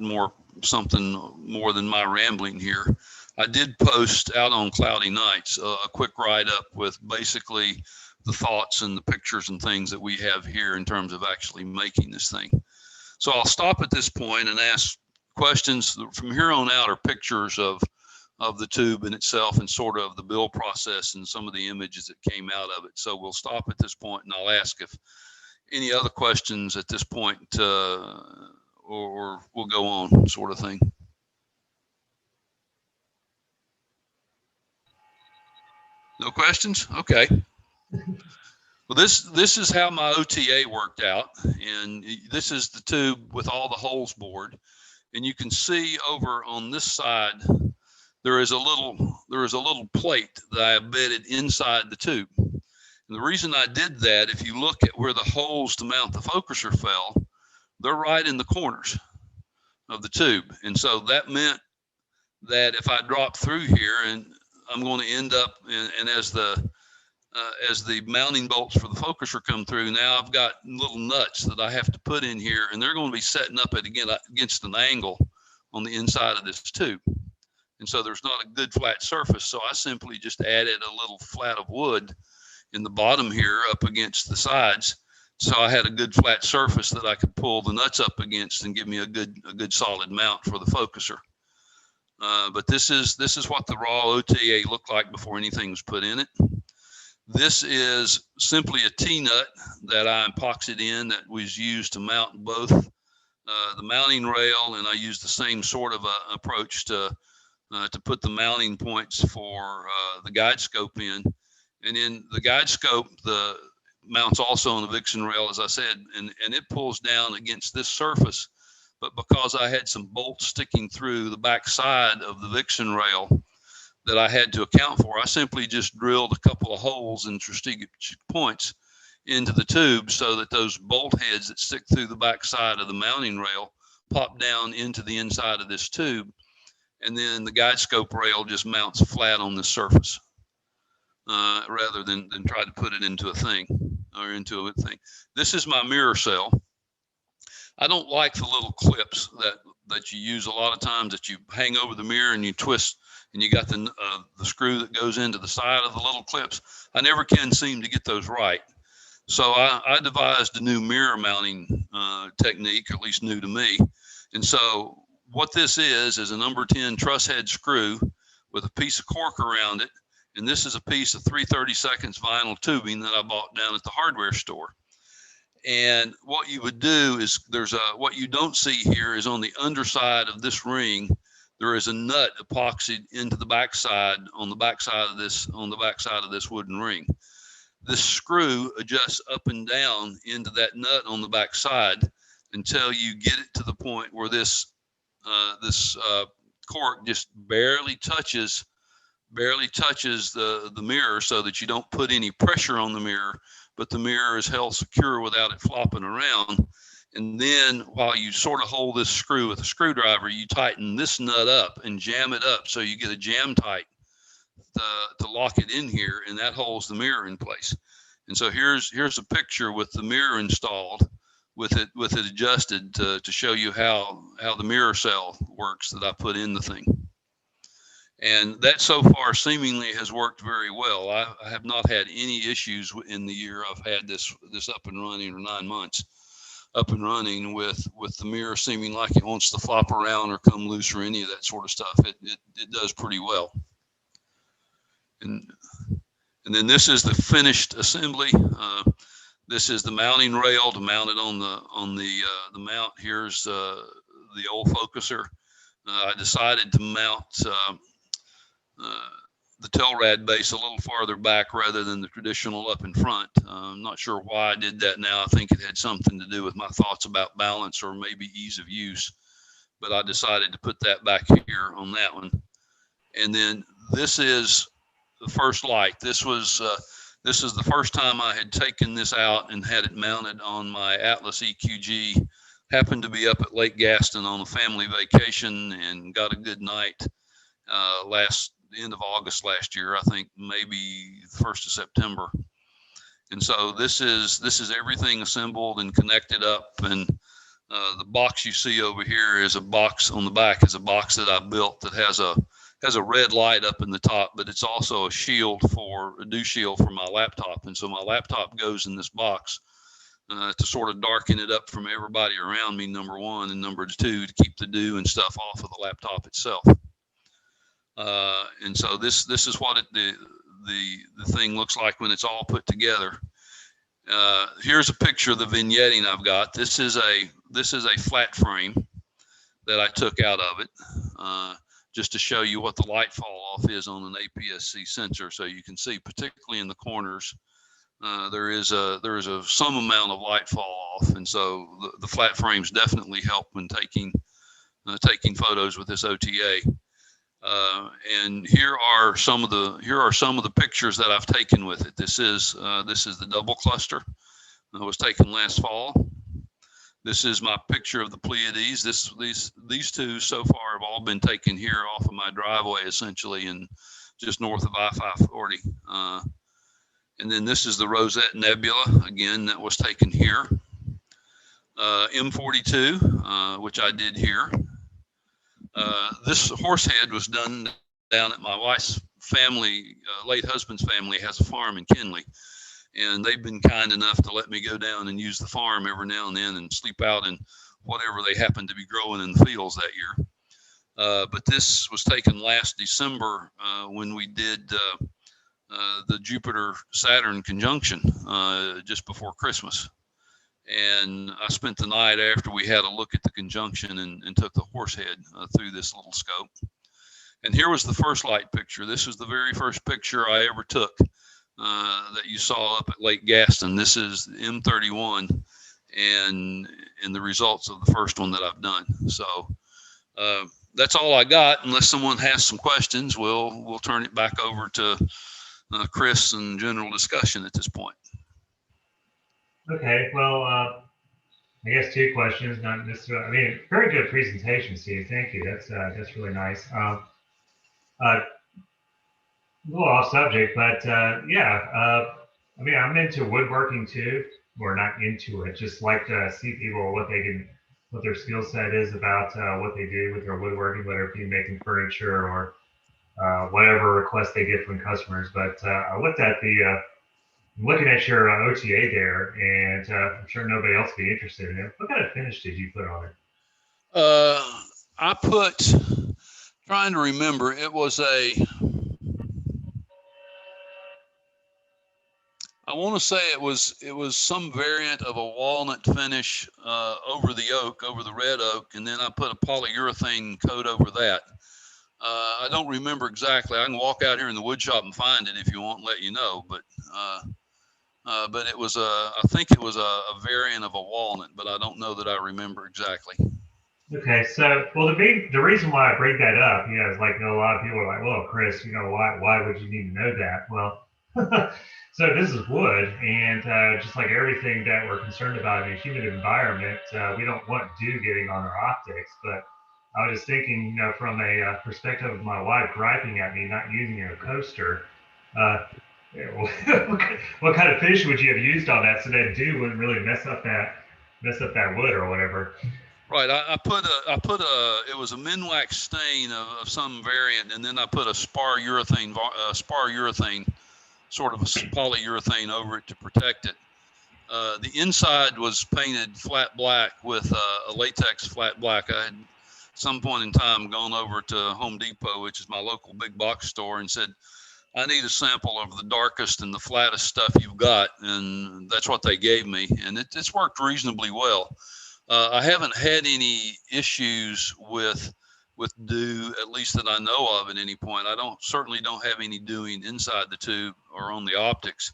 something more than my rambling here, I did post out on Cloudy Nights a quick write-up with basically the thoughts and the pictures and things that we have here in terms of actually making this thing. So I'll stop at this point and ask questions. From here on out are pictures of the tube in itself and sort of the build process and some of the images that came out of it. So we'll stop at this point, and I'll ask if any other questions at this point, or we'll go on, sort of thing. No questions? Okay. Well, this is how my OTA worked out, and this is the tube with all the holes bored, and you can see over on this side there is a little plate that I embedded inside the tube. And the reason I did that, if you look at where the holes to mount the focuser fell, they're right in the corners of the tube, and so that meant that if I drop through here, and I'm going to end up, and as the mounting bolts for the focuser come through, now I've got little nuts that I have to put in here, and they're going to be setting up against an angle on the inside of this tube. And so there's not a good flat surface. So I simply just added a little flat of wood in the bottom here up against the sides. So I had a good flat surface that I could pull the nuts up against and give me a good solid mount for the focuser. But this is what the raw OTA looked like before anything was put in it. This is simply a T-nut that I epoxied in that was used to mount both the mounting rail, and I used the same sort of approach to put the mounting points for the guide scope in. And in the guide scope, the mounts also on the Vixen rail, as I said, and it pulls down against this surface. But because I had some bolts sticking through the back side of the Vixen rail that I had to account for, I simply just drilled a couple of holes in strategic points into the tube so that those bolt heads that stick through the back side of the mounting rail pop down into the inside of this tube. And then the guide scope rail just mounts flat on the surface rather than try to put it into a thing or into a thing. This is my mirror cell. I don't like the little clips that you use a lot of times that you hang over the mirror and you twist, and you got the screw that goes into the side of the little clips. I never can seem to get those right. So I devised a new mirror mounting technique, at least new to me. And so what this is a number 10 truss head screw with a piece of cork around it And this is a piece of 3/32 vinyl tubing that I bought down at the hardware store. And what you would do is what you don't see here is on the underside of this ring, there is a nut epoxied into the backside on the backside of this wooden ring. This screw adjusts up and down into that nut on the backside until you get it to the point where this cork just barely touches the mirror, so that you don't put any pressure on the mirror, but the mirror is held secure without it flopping around. And then while you sort of hold this screw with a screwdriver, you tighten this nut up and jam it up so you get a jam tight to lock it in here, and that holds the mirror in place. And so here's a picture with the mirror installed, with it adjusted to show you how the mirror cell works that I put in the thing. And that so far seemingly has worked very well. I have not had any issues in the year I've had this up and running, or 9 months up and running, with the mirror seeming like it wants to flop around or come loose or any of that sort of stuff. It does pretty well. And then this is the finished assembly. This is the mounting rail to mount it on the mount. Here's the old focuser. I decided to mount the tail rad base a little farther back rather than the traditional up in front. I'm not sure why I did that now. I think it had something to do with my thoughts about balance or maybe ease of use, but I decided to put that back here on that one. And then this is the first light. This is the first time I had taken this out and had it mounted on my Atlas EQG. Happened to be up at Lake Gaston on a family vacation and got a good night the end of August last year, I think maybe 1st of September. And so this is everything assembled and connected up. And the box you see over here is a box on the back, is a box that I built that has a red light up in the top, but it's also a dew shield for my laptop. And so my laptop goes in this box to sort of darken it up from everybody around me, number one, and number two, to keep the dew and stuff off of the laptop itself. And so this is what the thing looks like when it's all put together. Here's a picture of the vignetting I've got. This is a flat frame that I took out of it, just to show you what the light fall off is on an APS-C sensor. So you can see, particularly in the corners, there is some amount of light fall off, and so the flat frames definitely help when taking photos with this OTA. And here are some of the pictures that I've taken with it. This is the double cluster that was taken last fall. This is my picture of the Pleiades. These two so far have all been taken here off of my driveway, essentially, and just north of I-540. And then this is the Rosette Nebula, again, that was taken here. M42, which I did here. This horse head was done down at my wife's family, late husband's family has a farm in Kinley, and they've been kind enough to let me go down and use the farm every now and then and sleep out in whatever they happen to be growing in the fields that year. But this was taken last December when we did the Jupiter-Saturn conjunction just before Christmas. And I spent the night after we had a look at the conjunction and took the horse head through this little scope. And here was the first light picture. This was the very first picture I ever took that you saw up at Lake Gaston. This is M31 and the results of the first one that I've done. So that's all I got. Unless someone has some questions, we'll turn it back over to Chris and general discussion at this point. Okay, well, I guess two questions, not necessarily. I mean, very good presentation, Steve. Thank you. That's really nice. A little off subject, but yeah. I mean, I'm into woodworking too, or not into it. Just like to see people what their skill set is about what they do with their woodworking, whether it be making furniture or whatever requests they get from customers. But I looked at looking at your OTA there, and I'm sure nobody else would be interested in it. What kind of finish did you put on it? I put, trying to remember, it was a I want to say it was some variant of a walnut finish over the oak, over the red oak, and then I put a polyurethane coat over that. I don't remember exactly. I can walk out here in the wood shop and find it if you want, let you know. But it was I think it was a variant of a walnut, but I don't know that I remember exactly. Okay, so well, the reason why I bring that up, is like a lot of people are like, well, Chris, why would you need to know that? Well, so this is wood, and just like everything that we're concerned about in a humid environment, we don't want dew getting on our optics. But I was just thinking, from a perspective of my wife griping at me not using a coaster, what kind of finish would you have used on that so that dew wouldn't really mess up that wood or whatever? Right. I put it was a Minwax stain of some variant, and then I put a spar urethane sort of a polyurethane over it to protect it. The inside was painted flat black with a latex flat black. I had some point in time gone over to Home Depot, which is my local big box store, and said, I need a sample of the darkest and the flattest stuff you've got. And that's what they gave me. And it's worked reasonably well. I haven't had any issues with dew, at least that I know of at any point. I certainly don't have any dewing inside the tube or on the optics.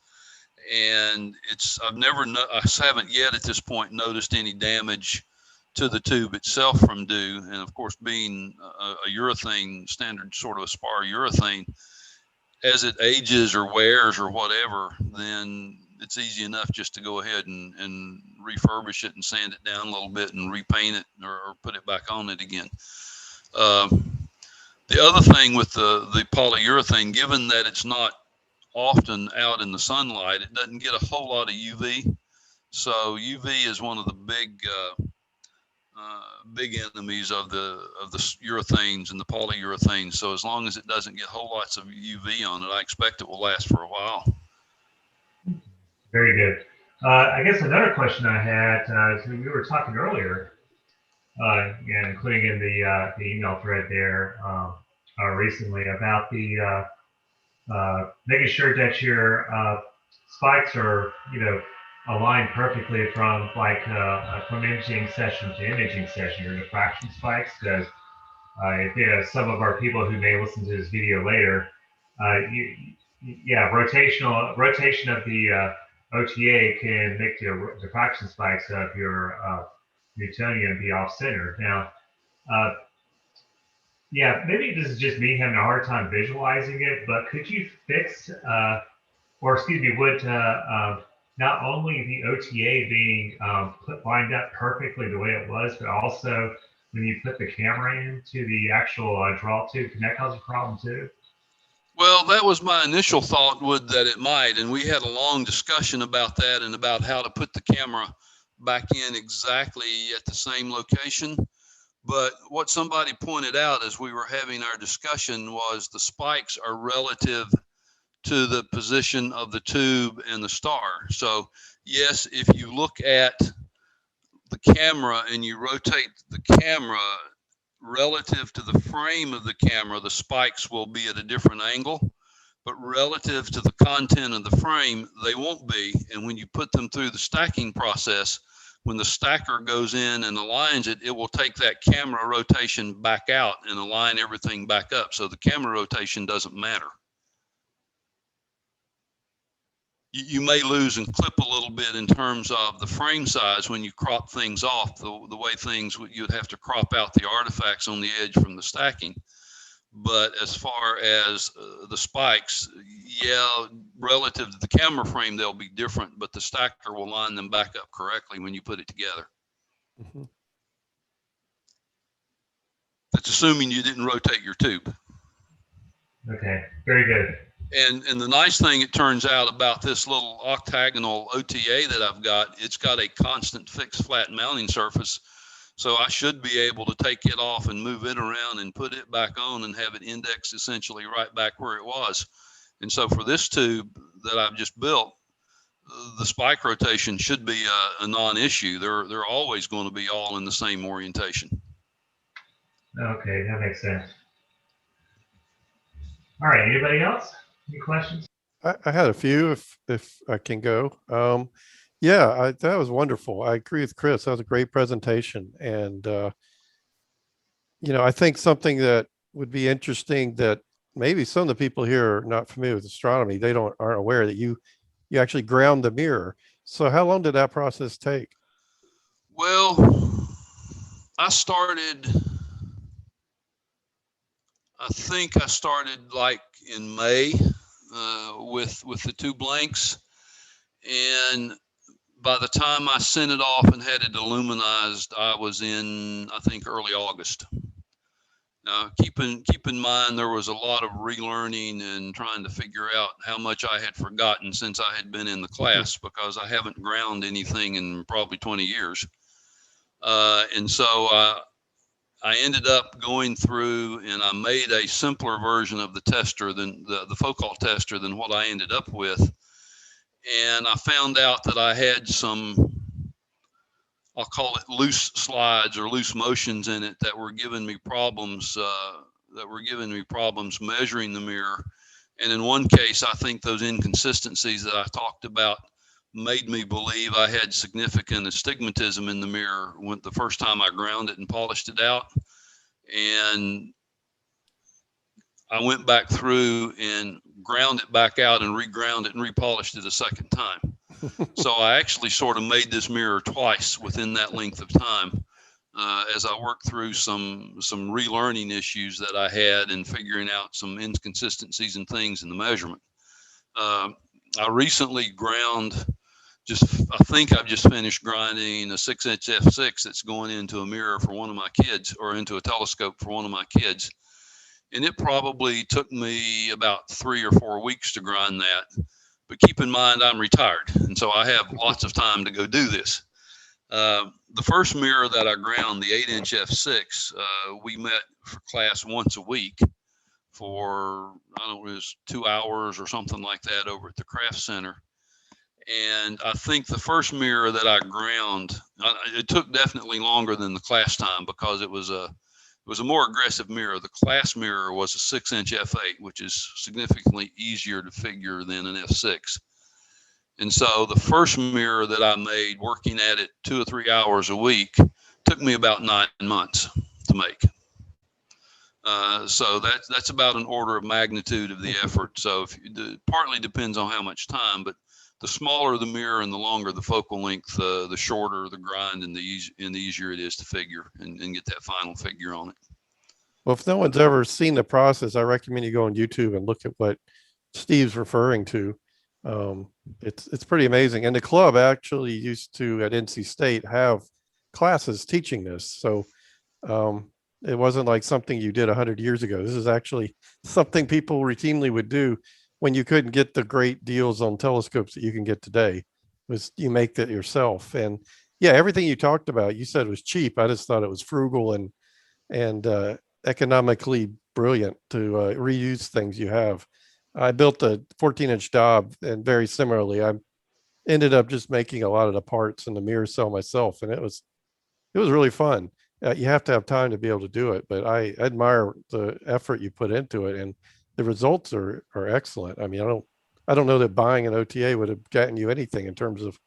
And I haven't yet at this point noticed any damage to the tube itself from dew. And of course, being a urethane, standard sort of a spar urethane, as it ages or wears or whatever, then it's easy enough just to go ahead and refurbish it and sand it down a little bit and repaint it or put it back on it again. The other thing with the polyurethane, given that it's not often out in the sunlight, it doesn't get a whole lot of UV. So UV is one of the big enemies of the urethanes and the polyurethanes. So as long as it doesn't get whole lots of UV on it, I expect it will last for a while. Very good. I guess another question I had, so we were talking earlier, including in the email thread there recently about the making sure that your spikes are, aligned perfectly from from imaging session to imaging session, your diffraction spikes, because if some of our people who may listen to this video later, rotation of the OTA can make the diffraction spikes of your Newtonian be off center. Now, maybe this is just me having a hard time visualizing it, but could you fix, would not only the OTA being lined up perfectly the way it was, but also when you put the camera into the actual draw tube, can that cause a problem too? Well, that was my initial thought, that it might, and we had a long discussion about that and about how to put the camera back in exactly at the same location. But what somebody pointed out as we were having our discussion was the spikes are relative to the position of the tube and the star. So yes, if you look at the camera and you rotate the camera relative to the frame of the camera, the spikes will be at a different angle, but relative to the content of the frame, they won't be. And when you put them through the stacking process, when the stacker goes in and aligns it, it will take that camera rotation back out and align everything back up. So the camera rotation doesn't matter. You may lose and clip a little bit in terms of the frame size when you crop things off, the way you'd have to crop out the artifacts on the edge from the stacking. But as far as the spikes, relative to the camera frame, they'll be different, but the stacker will line them back up correctly when you put it together. Mm-hmm. That's assuming you didn't rotate your tube. Okay, very good. And the nice thing, it turns out, about this little octagonal OTA that I've got, it's got a constant fixed flat mounting surface. So I should be able to take it off and move it around and put it back on and have it indexed essentially right back where it was. And so for this tube that I've just built, the spike rotation should be a non-issue. They're always going to be all in the same orientation. Okay, that makes sense. All right, anybody else? Any questions? I had a few if I can go. Yeah, that was wonderful. I agree with Chris. That was a great presentation. And, I think something that would be interesting that maybe some of the people here are not familiar with astronomy. They aren't aware that you actually ground the mirror. So how long did that process take? Well, I think I started like in May with the two blanks, and by the time I sent it off and had it illuminized, I was in, I think, early August. Now, keep in mind, there was a lot of relearning and trying to figure out how much I had forgotten since I had been in the class, because I haven't ground anything in probably 20 years. And so I ended up going through and I made a simpler version of the tester than the focal tester than what I ended up with. And I found out that I had some, I'll call it loose slides or loose motions in it that were giving me problems, measuring the mirror. And in one case, I think those inconsistencies that I talked about made me believe I had significant astigmatism in the mirror when the first time I ground it and polished it out. And I went back through and ground it back out and reground it and repolished it a second time. So I actually sort of made this mirror twice within that length of time, as I worked through some relearning issues that I had and figuring out some inconsistencies and things in the measurement. I recently ground, I think I've just finished grinding a 6-inch f6 that's going into a mirror for one of my kids, or into a telescope for one of my kids. And it probably took me about 3 or 4 weeks to grind that. But keep in mind, I'm retired, and so I have lots of time to go do this. The first mirror that I ground, the 8-inch f6, we met for class once a week for, I don't know, it was 2 hours or something like that over at the craft center. And I think the first mirror that I ground, it took definitely longer than the class time because it was a more aggressive mirror. The class mirror was a 6-inch f8, which is significantly easier to figure than an f6. And so the first mirror that I made, working at it 2 or 3 hours a week, took me about 9 months to make. So that's about an order of magnitude of the effort. So partly depends on how much time, but the smaller the mirror and the longer the focal length, the shorter the grind and the easier it is to figure and get that final figure on it. Well, if no one's ever seen the process, I recommend you go on YouTube and look at what Steve's referring to. It's pretty amazing. And the club actually used to, at NC State, have classes teaching this. So it wasn't like something you did 100 years ago. This is actually something people routinely would do when you couldn't get the great deals on telescopes that you can get today. Was you make that yourself. And yeah, everything you talked about, you said was cheap. I just thought it was frugal and economically brilliant to reuse things you have. I built a 14-inch Dob, and very similarly, I ended up just making a lot of the parts in the mirror cell myself, and it was really fun. You have to have time to be able to do it, but I admire the effort you put into it, and the results are excellent. I mean, I don't know that buying an OTA would have gotten you anything in terms of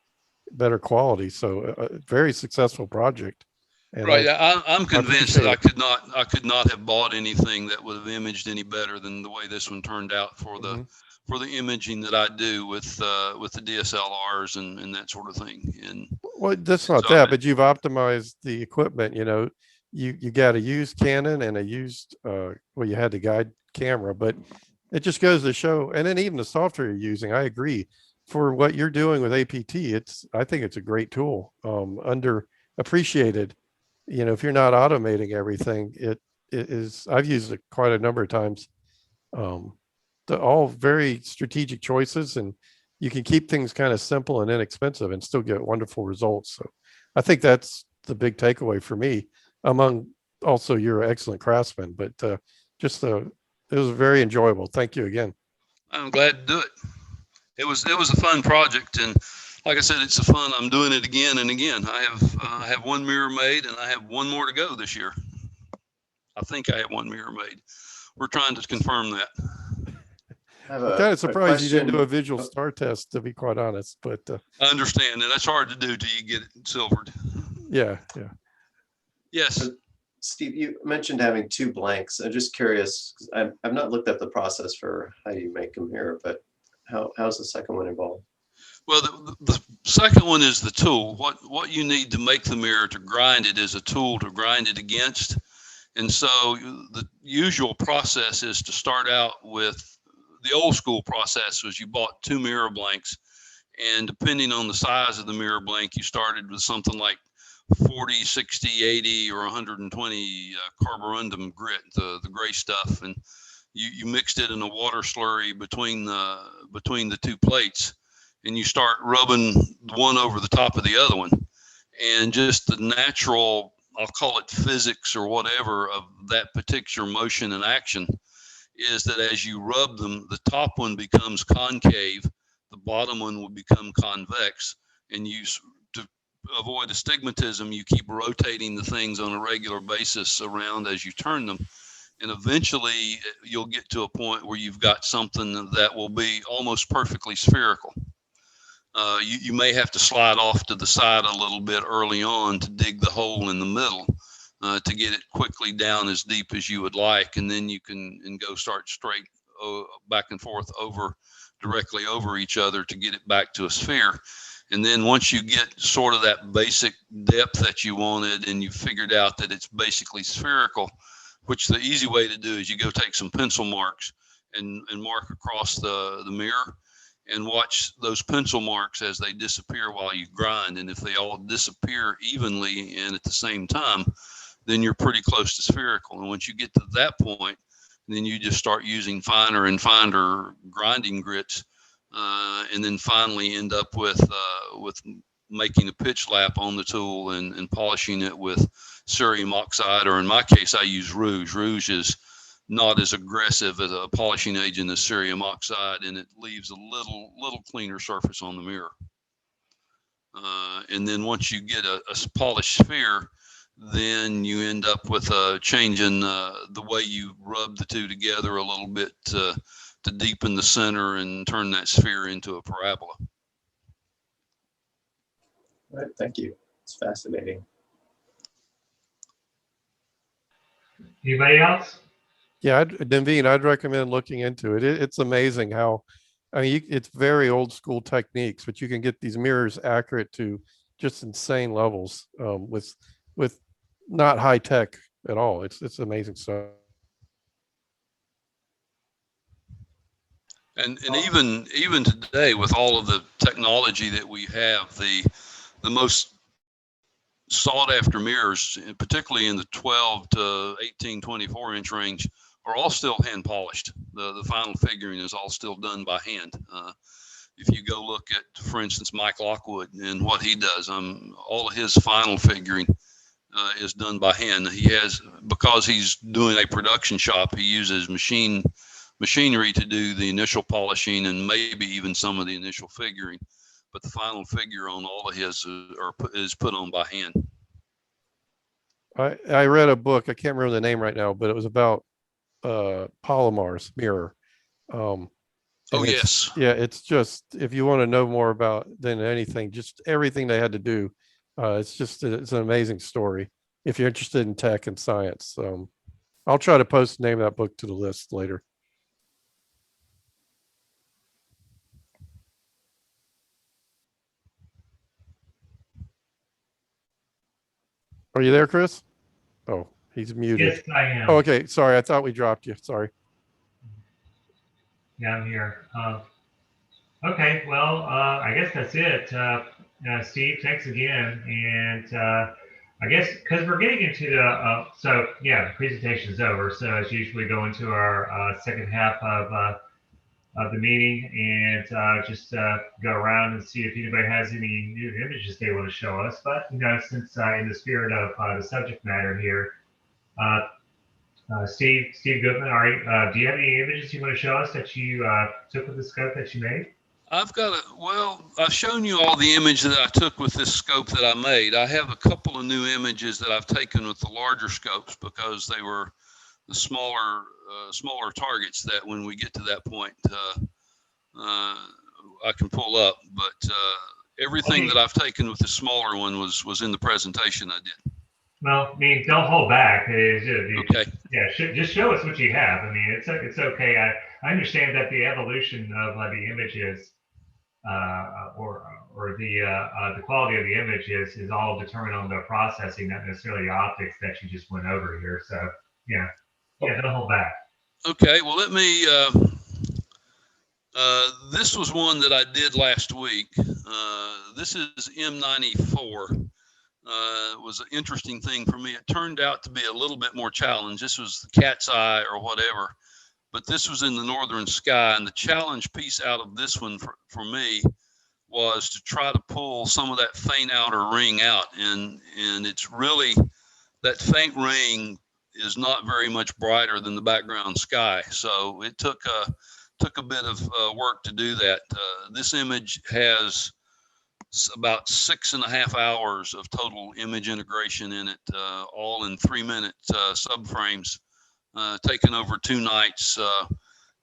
better quality. So a very successful project. And right. I'm convinced that I could not have bought anything that would have imaged any better than the way this one turned out for the imaging that I do with the DSLRs and that sort of thing. And well, that's not so that, but you've optimized the equipment. You got a used Canon and a used you had the guide camera, but it just goes to show. And then even the software you're using, I agree, for what you're doing with APT. I think it's a great tool, underappreciated. If you're not automating everything, it is. I've used it quite a number of times. All very strategic choices, and you can keep things kind of simple and inexpensive and still get wonderful results. So I think that's the big takeaway for me, among also you're an excellent craftsman, but it was very enjoyable. Thank you again. I'm glad to do it. It was a fun project, and like I said, I'm doing it again and again. I have one mirror made, and I have one more to go this year. I think I have one mirror made. We're trying to confirm that. I'm kind of surprised you didn't do a visual star test, to be quite honest, but I understand, and that's hard to do till you get it silvered. yeah. Yes. Steve, you mentioned having 2 blanks. I'm just curious, 'cause I've not looked up the process for how you make a mirror, but how's the second one involved? Well, the second one is the tool. What you need to make the mirror to grind it is a tool to grind it against. And so the usual process is to start out with the old school process was you bought 2 mirror blanks, and depending on the size of the mirror blank, you started with something like 40, 60, 80, or 120 carborundum grit, the gray stuff, and you mixed it in a water slurry between the 2 plates, and you start rubbing one over the top of the other one, and just the natural, I'll call it physics or whatever, of that particular motion and action is that as you rub them, the top one becomes concave, the bottom one will become convex, and to avoid astigmatism, you keep rotating the things on a regular basis around as you turn them. And eventually you'll get to a point where you've got something that will be almost perfectly spherical. You may have to slide off to the side a little bit early on to dig the hole in the middle to get it quickly down as deep as you would like, and then you can go start straight back and forth directly over each other to get it back to a sphere. And then once you get sort of that basic depth that you wanted and you figured out that it's basically spherical, which the easy way to do is you go take some pencil marks and mark across the mirror and watch those pencil marks as they disappear while you grind. And if they all disappear evenly and at the same time, then you're pretty close to spherical. And once you get to that point, then you just start using finer and finer grinding grits, and then finally end up with making a pitch lap on the tool and polishing it with cerium oxide, or in my case, I use rouge. Rouge is not as aggressive as a polishing agent as cerium oxide, and it leaves a little cleaner surface on the mirror. And then once you get a polished sphere, then you end up with changing the way you rub the 2 together a little bit to deepen the center and turn that sphere into a parabola. All right, thank you. It's fascinating. Anybody else? Yeah, Denveen, I'd recommend looking into it. It's amazing how, I mean, it's very old school techniques, but you can get these mirrors accurate to just insane levels with not high tech at all. It's amazing stuff. And even today, with all of the technology that we have, the most sought after mirrors, particularly in the 12 to 18, 24 inch range, are all still hand polished. The final figuring is all still done by hand. If you go look at, for instance, Mike Lockwood and what he does, all of his final figuring is done by hand. Because he's doing a production shop, he uses machinery to do the initial polishing and maybe even some of the initial figuring, but the final figure on all of his is put on by hand. I read a book, I can't remember the name right now, but it was about Palomar's mirror. Oh yes. Yeah, it's just, if you want to know more about than anything, just everything they had to do, it's an amazing story if you're interested in tech and science. I'll try to post the name of that book to the list later. Are you there, Chris? Oh, he's muted. Yes, I am. Oh, okay. Sorry. I thought we dropped you. Sorry. Yeah, I'm here. Okay, well, I guess that's it. Steve, thanks again. And I guess because we're getting into the, the presentation is over. So as usual, we go into our second half of the meeting and just go around and see if anybody has any new images they want to show us. But, since in the spirit of the subject matter here, Steve Goodman, do you have any images you want to show us that you took with the scope that you made? I've shown you all the image that I took with this scope that I made. I have a couple of new images that I've taken with the larger scopes because they were smaller targets that when we get to that point, I can pull up. But everything that I've taken with the smaller one was in the presentation I did. Well, I mean, don't hold back. Okay. Yeah, just show us what you have. I mean, it's okay. I understand that the evolution of the images, or the quality of the image is all determined on the processing, not necessarily the optics that you just went over here. So yeah, don't hold back. Okay. Well, let me. This was one that I did last week. This is M94. It was an interesting thing for me. It turned out to be a little bit more challenge. This was the cat's eye or whatever, but this was in the northern sky. And the challenge piece out of this one for me was to try to pull some of that faint outer ring out. And it's really, that faint ring is not very much brighter than the background sky. So it took a bit of work to do that. This image has about 6.5 hours of total image integration in it, all in 3-minute subframes, taken over 2 nights,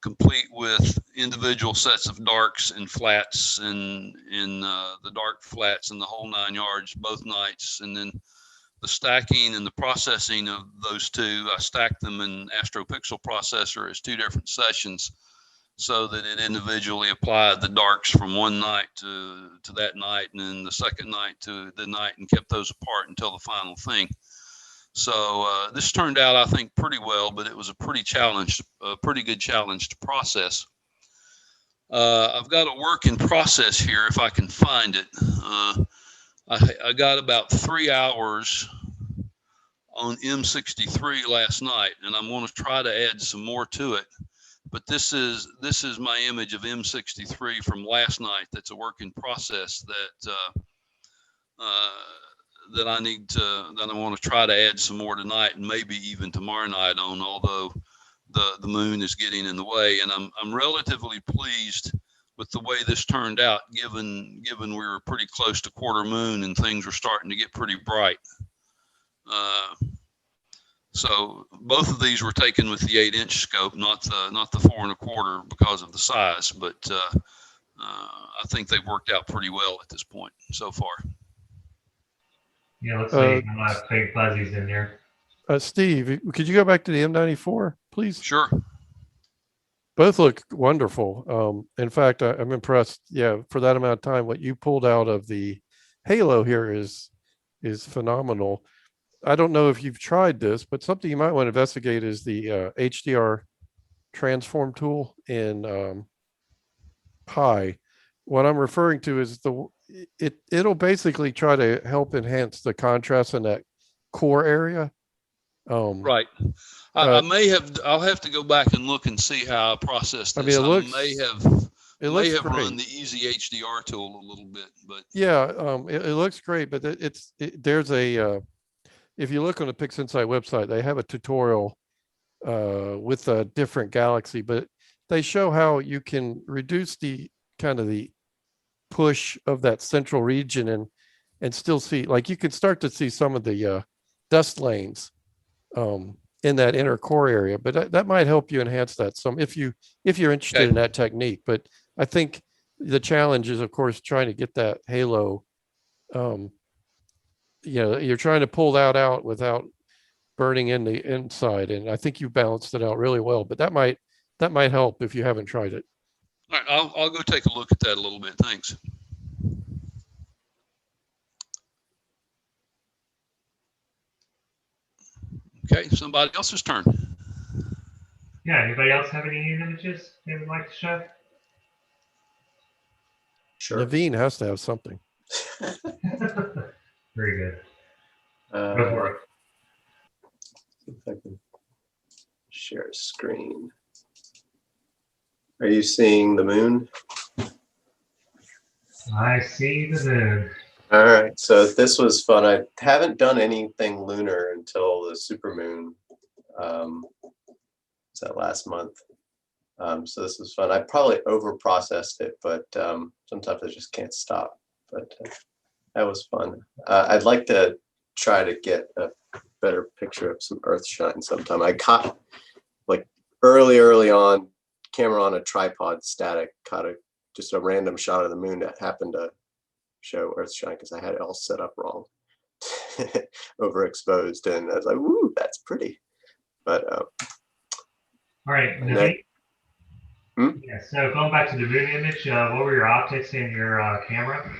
complete with individual sets of darks and flats, and in the dark flats and the whole 9 yards both nights. And then the stacking and the processing of those two, I stacked them in AstroPixel processor as 2 different sessions, so that it individually applied the darks from one night to that night, and then the second night to the night, and kept those apart until the final thing. So this turned out, I think, pretty well, but it was a pretty good challenge to process. I've got a work in process here if I can find it. I got about 3 hours on M63 last night, and I'm going to try to add some more to it. But this is my image of M63 from last night. That's a work in process that I want to try to add some more tonight, and maybe even tomorrow night on, although the moon is getting in the way. And I'm relatively pleased with the way this turned out, given we were pretty close to quarter moon and things were starting to get pretty bright. So both of these were taken with the 8-inch scope, not the 4 1/4 because of the size, but I think they've worked out pretty well at this point so far. Yeah, let's see. A lot of fake fuzzies in there. Steve, could you go back to the M94, please? Sure. Both look wonderful. In fact, I'm impressed. Yeah, for that amount of time, what you pulled out of the halo here is phenomenal. I don't know if you've tried this, but something you might want to investigate is the HDR transform tool in Pi. What I'm referring to is it'll basically try to help enhance the contrast in that core area. Right. I'll have to go back and look and see how I processed this. I mean, it may have great. run the easy HDR tool a little bit, but yeah, it looks great. But there's a if you look on the PixInsight website, they have a tutorial with a different galaxy, but they show how you can reduce the kind of the push of that central region and still see, like, you can start to see some of the dust lanes in that inner core area. But that might help you enhance that some if you're interested in that technique. But I think the challenge is, of course, trying to get that halo. You're trying to pull that out without burning in the inside, and I think you balanced it out really well. But that might help if you haven't tried it. All right, I'll go take a look at that a little bit. Thanks. Okay, somebody else's turn. Yeah, anybody else have any images they would like to show? Sure. Naveen has to have something. Very good. Go for it. See if I can share a screen. Are you seeing the moon? I see the moon. All right, so this was fun. I haven't done anything lunar until the supermoon. Was that last month? So this was fun. I probably over-processed it, but sometimes I just can't stop. But that was fun. I'd like to try to get a better picture of some Earth shine sometime. I caught like early on, camera on a tripod, static, caught just a random shot of the moon that happened to show Earth shine because I had it all set up wrong, overexposed, and I was like, "Woo, that's pretty." But all right, Naveen. Yeah, so going back to the moon image, what were your optics and your camera?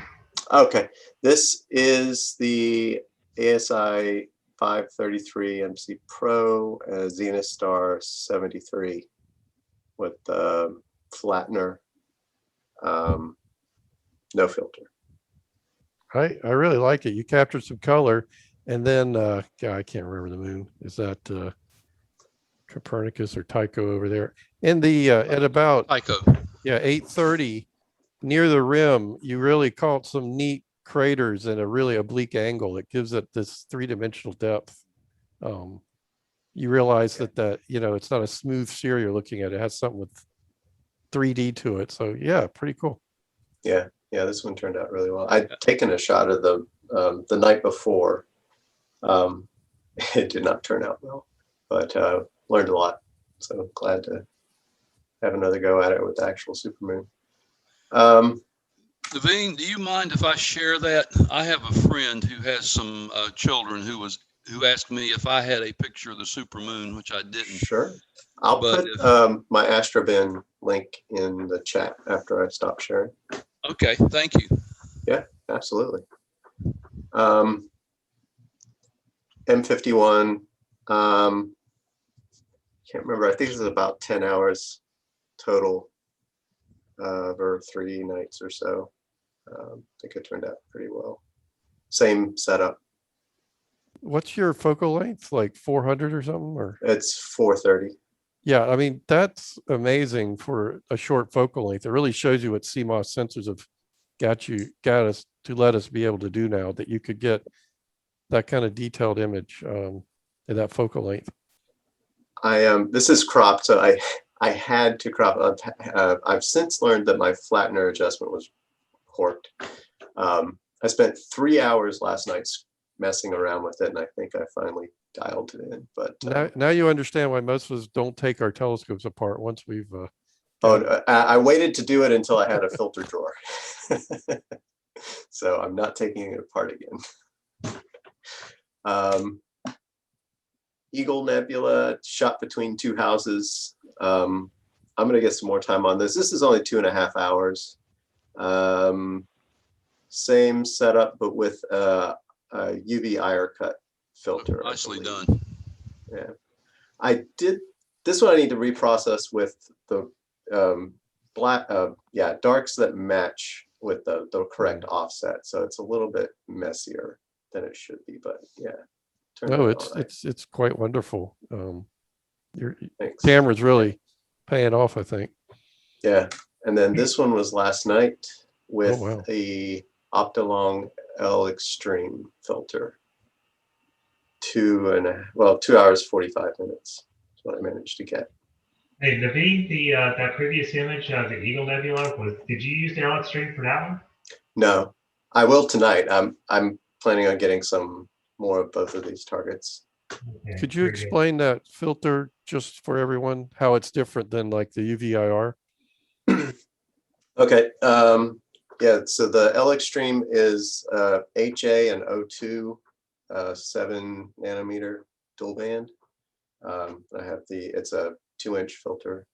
Okay, this is the ASI 533 MC Pro Zenith Star 73 with the flattener, no filter. I really like it. You captured some color, and then God, I can't remember the moon. Is that Copernicus or Tycho over there? In the at about Tycho. 8:30 near the rim, you really caught some neat craters in a really oblique angle. It gives it this three-dimensional depth. You realize that it's not a smooth sphere you're looking at. It has something with 3D to it. So yeah, pretty cool. Yeah, this one turned out really well. I'd taken a shot of the night before. It did not turn out well, but learned a lot. So glad to have another go at it with the actual supermoon. Naveen, do you mind if I share that? I have a friend who has some children who asked me if I had a picture of the supermoon, which I didn't. Sure. I'll put my Astrobin link in the chat after I stop sharing. Okay, thank you. Yeah, absolutely. M51. Can't remember. I think this is about 10 hours total over 3 nights or so. I think it turned out pretty well. Same setup. What's your focal length? Like 400 or something? Or it's 430. Yeah, I mean, that's amazing for a short focal length. It really shows you what CMOS sensors have got us to let us be able to do now, that you could get that kind of detailed image in that focal length. This is cropped, so I had to crop. I've since learned that my flattener adjustment was corked. I spent 3 hours last night messing around with it, and I think I finally dialed it in. But now you understand why most of us don't take our telescopes apart once we've. I waited to do it until I had a filter drawer, so I'm not taking it apart again. Eagle Nebula shot between 2 houses. I'm gonna get some more time on this. This is only 2.5 hours. Same setup, but with a UV IR cut filter. Nicely done. Yeah, I did this one. I need to reprocess with the darks that match with the correct offset. So it's a little bit messier than it should be, but yeah. No, it's quite wonderful. Your Thanks. camera's really paying off, I think. Yeah, and then this one was last night with wow. the Optilong L Extreme filter. 2 hours 45 minutes is what I managed to get. Hey, Naveen, that previous image of the Eagle Nebula, did you use the L Extreme for that one? No, I will tonight. I'm planning on getting some more of both of these targets. Okay, could you explain that filter just for everyone, how it's different than like the UV-IR? Okay. Yeah, so the L Extreme is HA and O2 7 nanometer dual band. I have it's a 2-inch filter.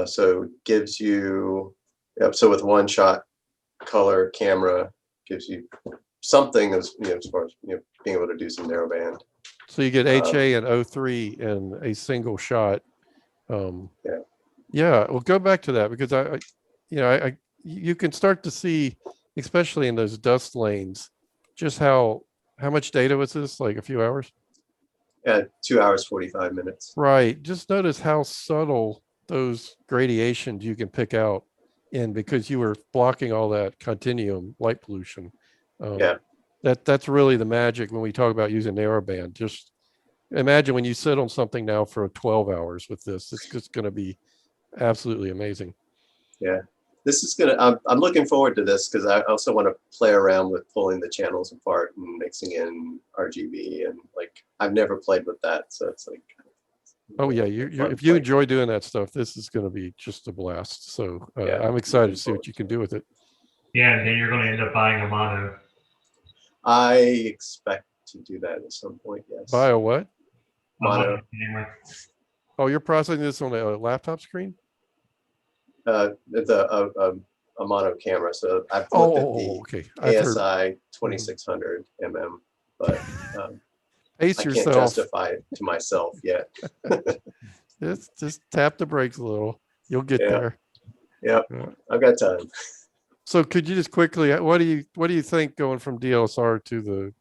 So it gives you, so with one shot color camera gives you something as far as being able to do some narrowband. So you get HA and O3 in a single shot. Yeah. Well, go back to that, because you can start to see, especially in those dust lanes, just how much data was this? Like a few hours? Yeah, 2 hours 45 minutes. Right. Just notice how subtle those gradations you can pick out because you were blocking all that continuum light pollution. That's really the magic when we talk about using narrowband. Just imagine when you sit on something now for 12 hours with this, it's just going to be absolutely amazing. Yeah. this is I'm looking forward to this because I also want to play around with pulling the channels apart and mixing in RGB, and like I've never played with that, so it's like. Oh yeah, if you enjoy doing that stuff, this is going to be just a blast. So Yeah, I'm excited to see what you can do with it. Yeah, and then you're going to end up buying a mono. I expect to do that at some point. Yes. Buy a what? Mono. Camera. Oh, you're processing this on a laptop screen? A mono camera. So I've looked at the Okay. I've heard. ASI 2600 mm, but Pace I can't yourself. justify it to myself yet. Just tap the brakes a little. You'll get there. Yeah, I've got time. So could you just quickly, what do you think going from DSLR to the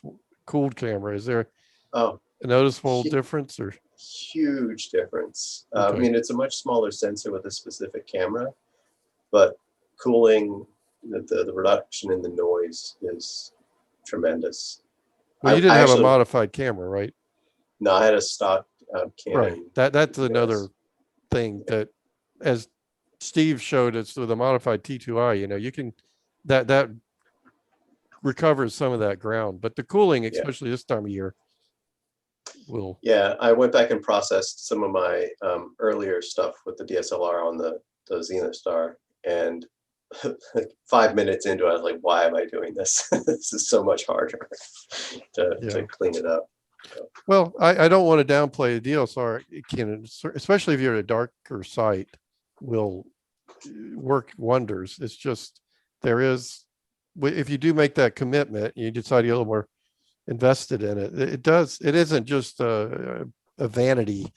cooled camera? Is there a noticeable difference or? Huge difference. Okay. I mean, it's a much smaller sensor with a specific camera, but cooling, the reduction in the noise is tremendous. Well, you didn't have a modified camera, right? No, I had a stock Canon. Right. That's another thing that, as Steve showed us with a modified T2i, you know, you can that recovers some of that ground, but the cooling, especially this time of year, will. Yeah, I went back and processed some of my earlier stuff with the DSLR on the Zenith Star, and like 5 minutes into it, I was like, why am I doing this? This is so much harder to clean it up. So. Well, I don't want to downplay the DSLR. It can, especially if you're at a darker site, will work wonders. It's just if you do make that commitment, you decide you're a little more invested in it. It isn't just a vanity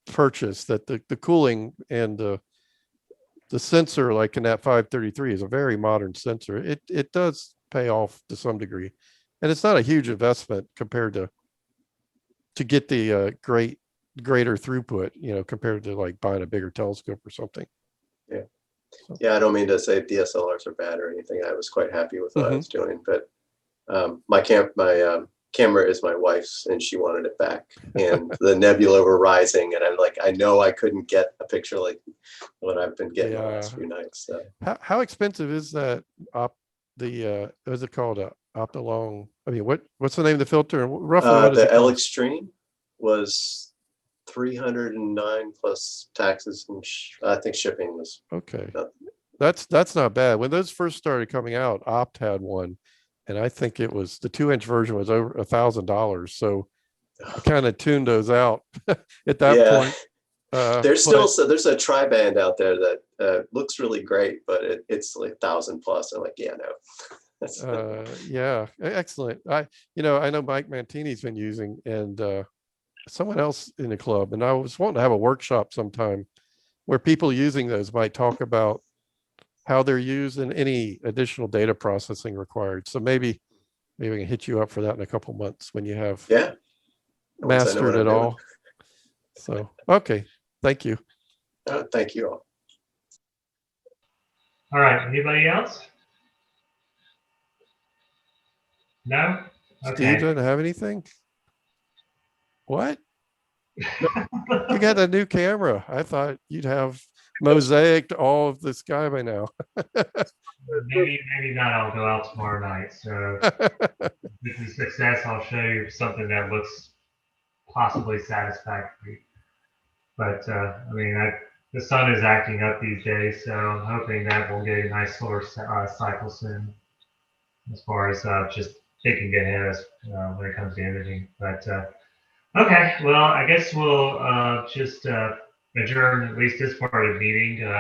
purchase. That the cooling and the sensor, like in that 533, is a very modern sensor. It does pay off to some degree, and it's not a huge investment compared to get the greater throughput, you know, compared to like buying a bigger telescope or something. Yeah. So. Yeah, I don't mean to say DSLRs are bad or anything. I was quite happy with what I was doing, but my camera is my wife's, and she wanted it back. And the nebula were rising, and I'm like, I know I couldn't get a picture like what I've been getting the last few nights. So. How expensive is that? What's it called? Optilong. I mean, what's the name of the filter? And roughly, what is the it L Extreme was $309 plus taxes, and I think shipping was okay. Nothing. That's not bad. When those first started coming out, Opt had one, and I think it was the 2-inch version was over $1,000. So I kind of tuned those out at that point. There's there's a tri-band out there that looks really great, but it's like 1,000 plus. I'm like, yeah, no. Yeah, excellent. I know Mike Mantini's been using, and someone else in the club, and I was wanting to have a workshop sometime where people using those might talk about how they're used and any additional data processing required. So maybe I can hit you up for that in a couple months when you have mastered it all. So okay, thank you. Thank you all. All right, anybody else? No? Okay. Steve doesn't have anything? What? You got a new camera. I thought you'd have mosaicked all of the sky by now. maybe not. I'll go out tomorrow night. So with the success, I'll show you something that looks possibly satisfactory. But I mean, the sun is acting up these days, so I'm hoping that we'll get a nice solar cycle soon, as far as just thinking ahead when it comes to imaging. But okay, well, I guess we'll just adjourn at least this part of the meeting.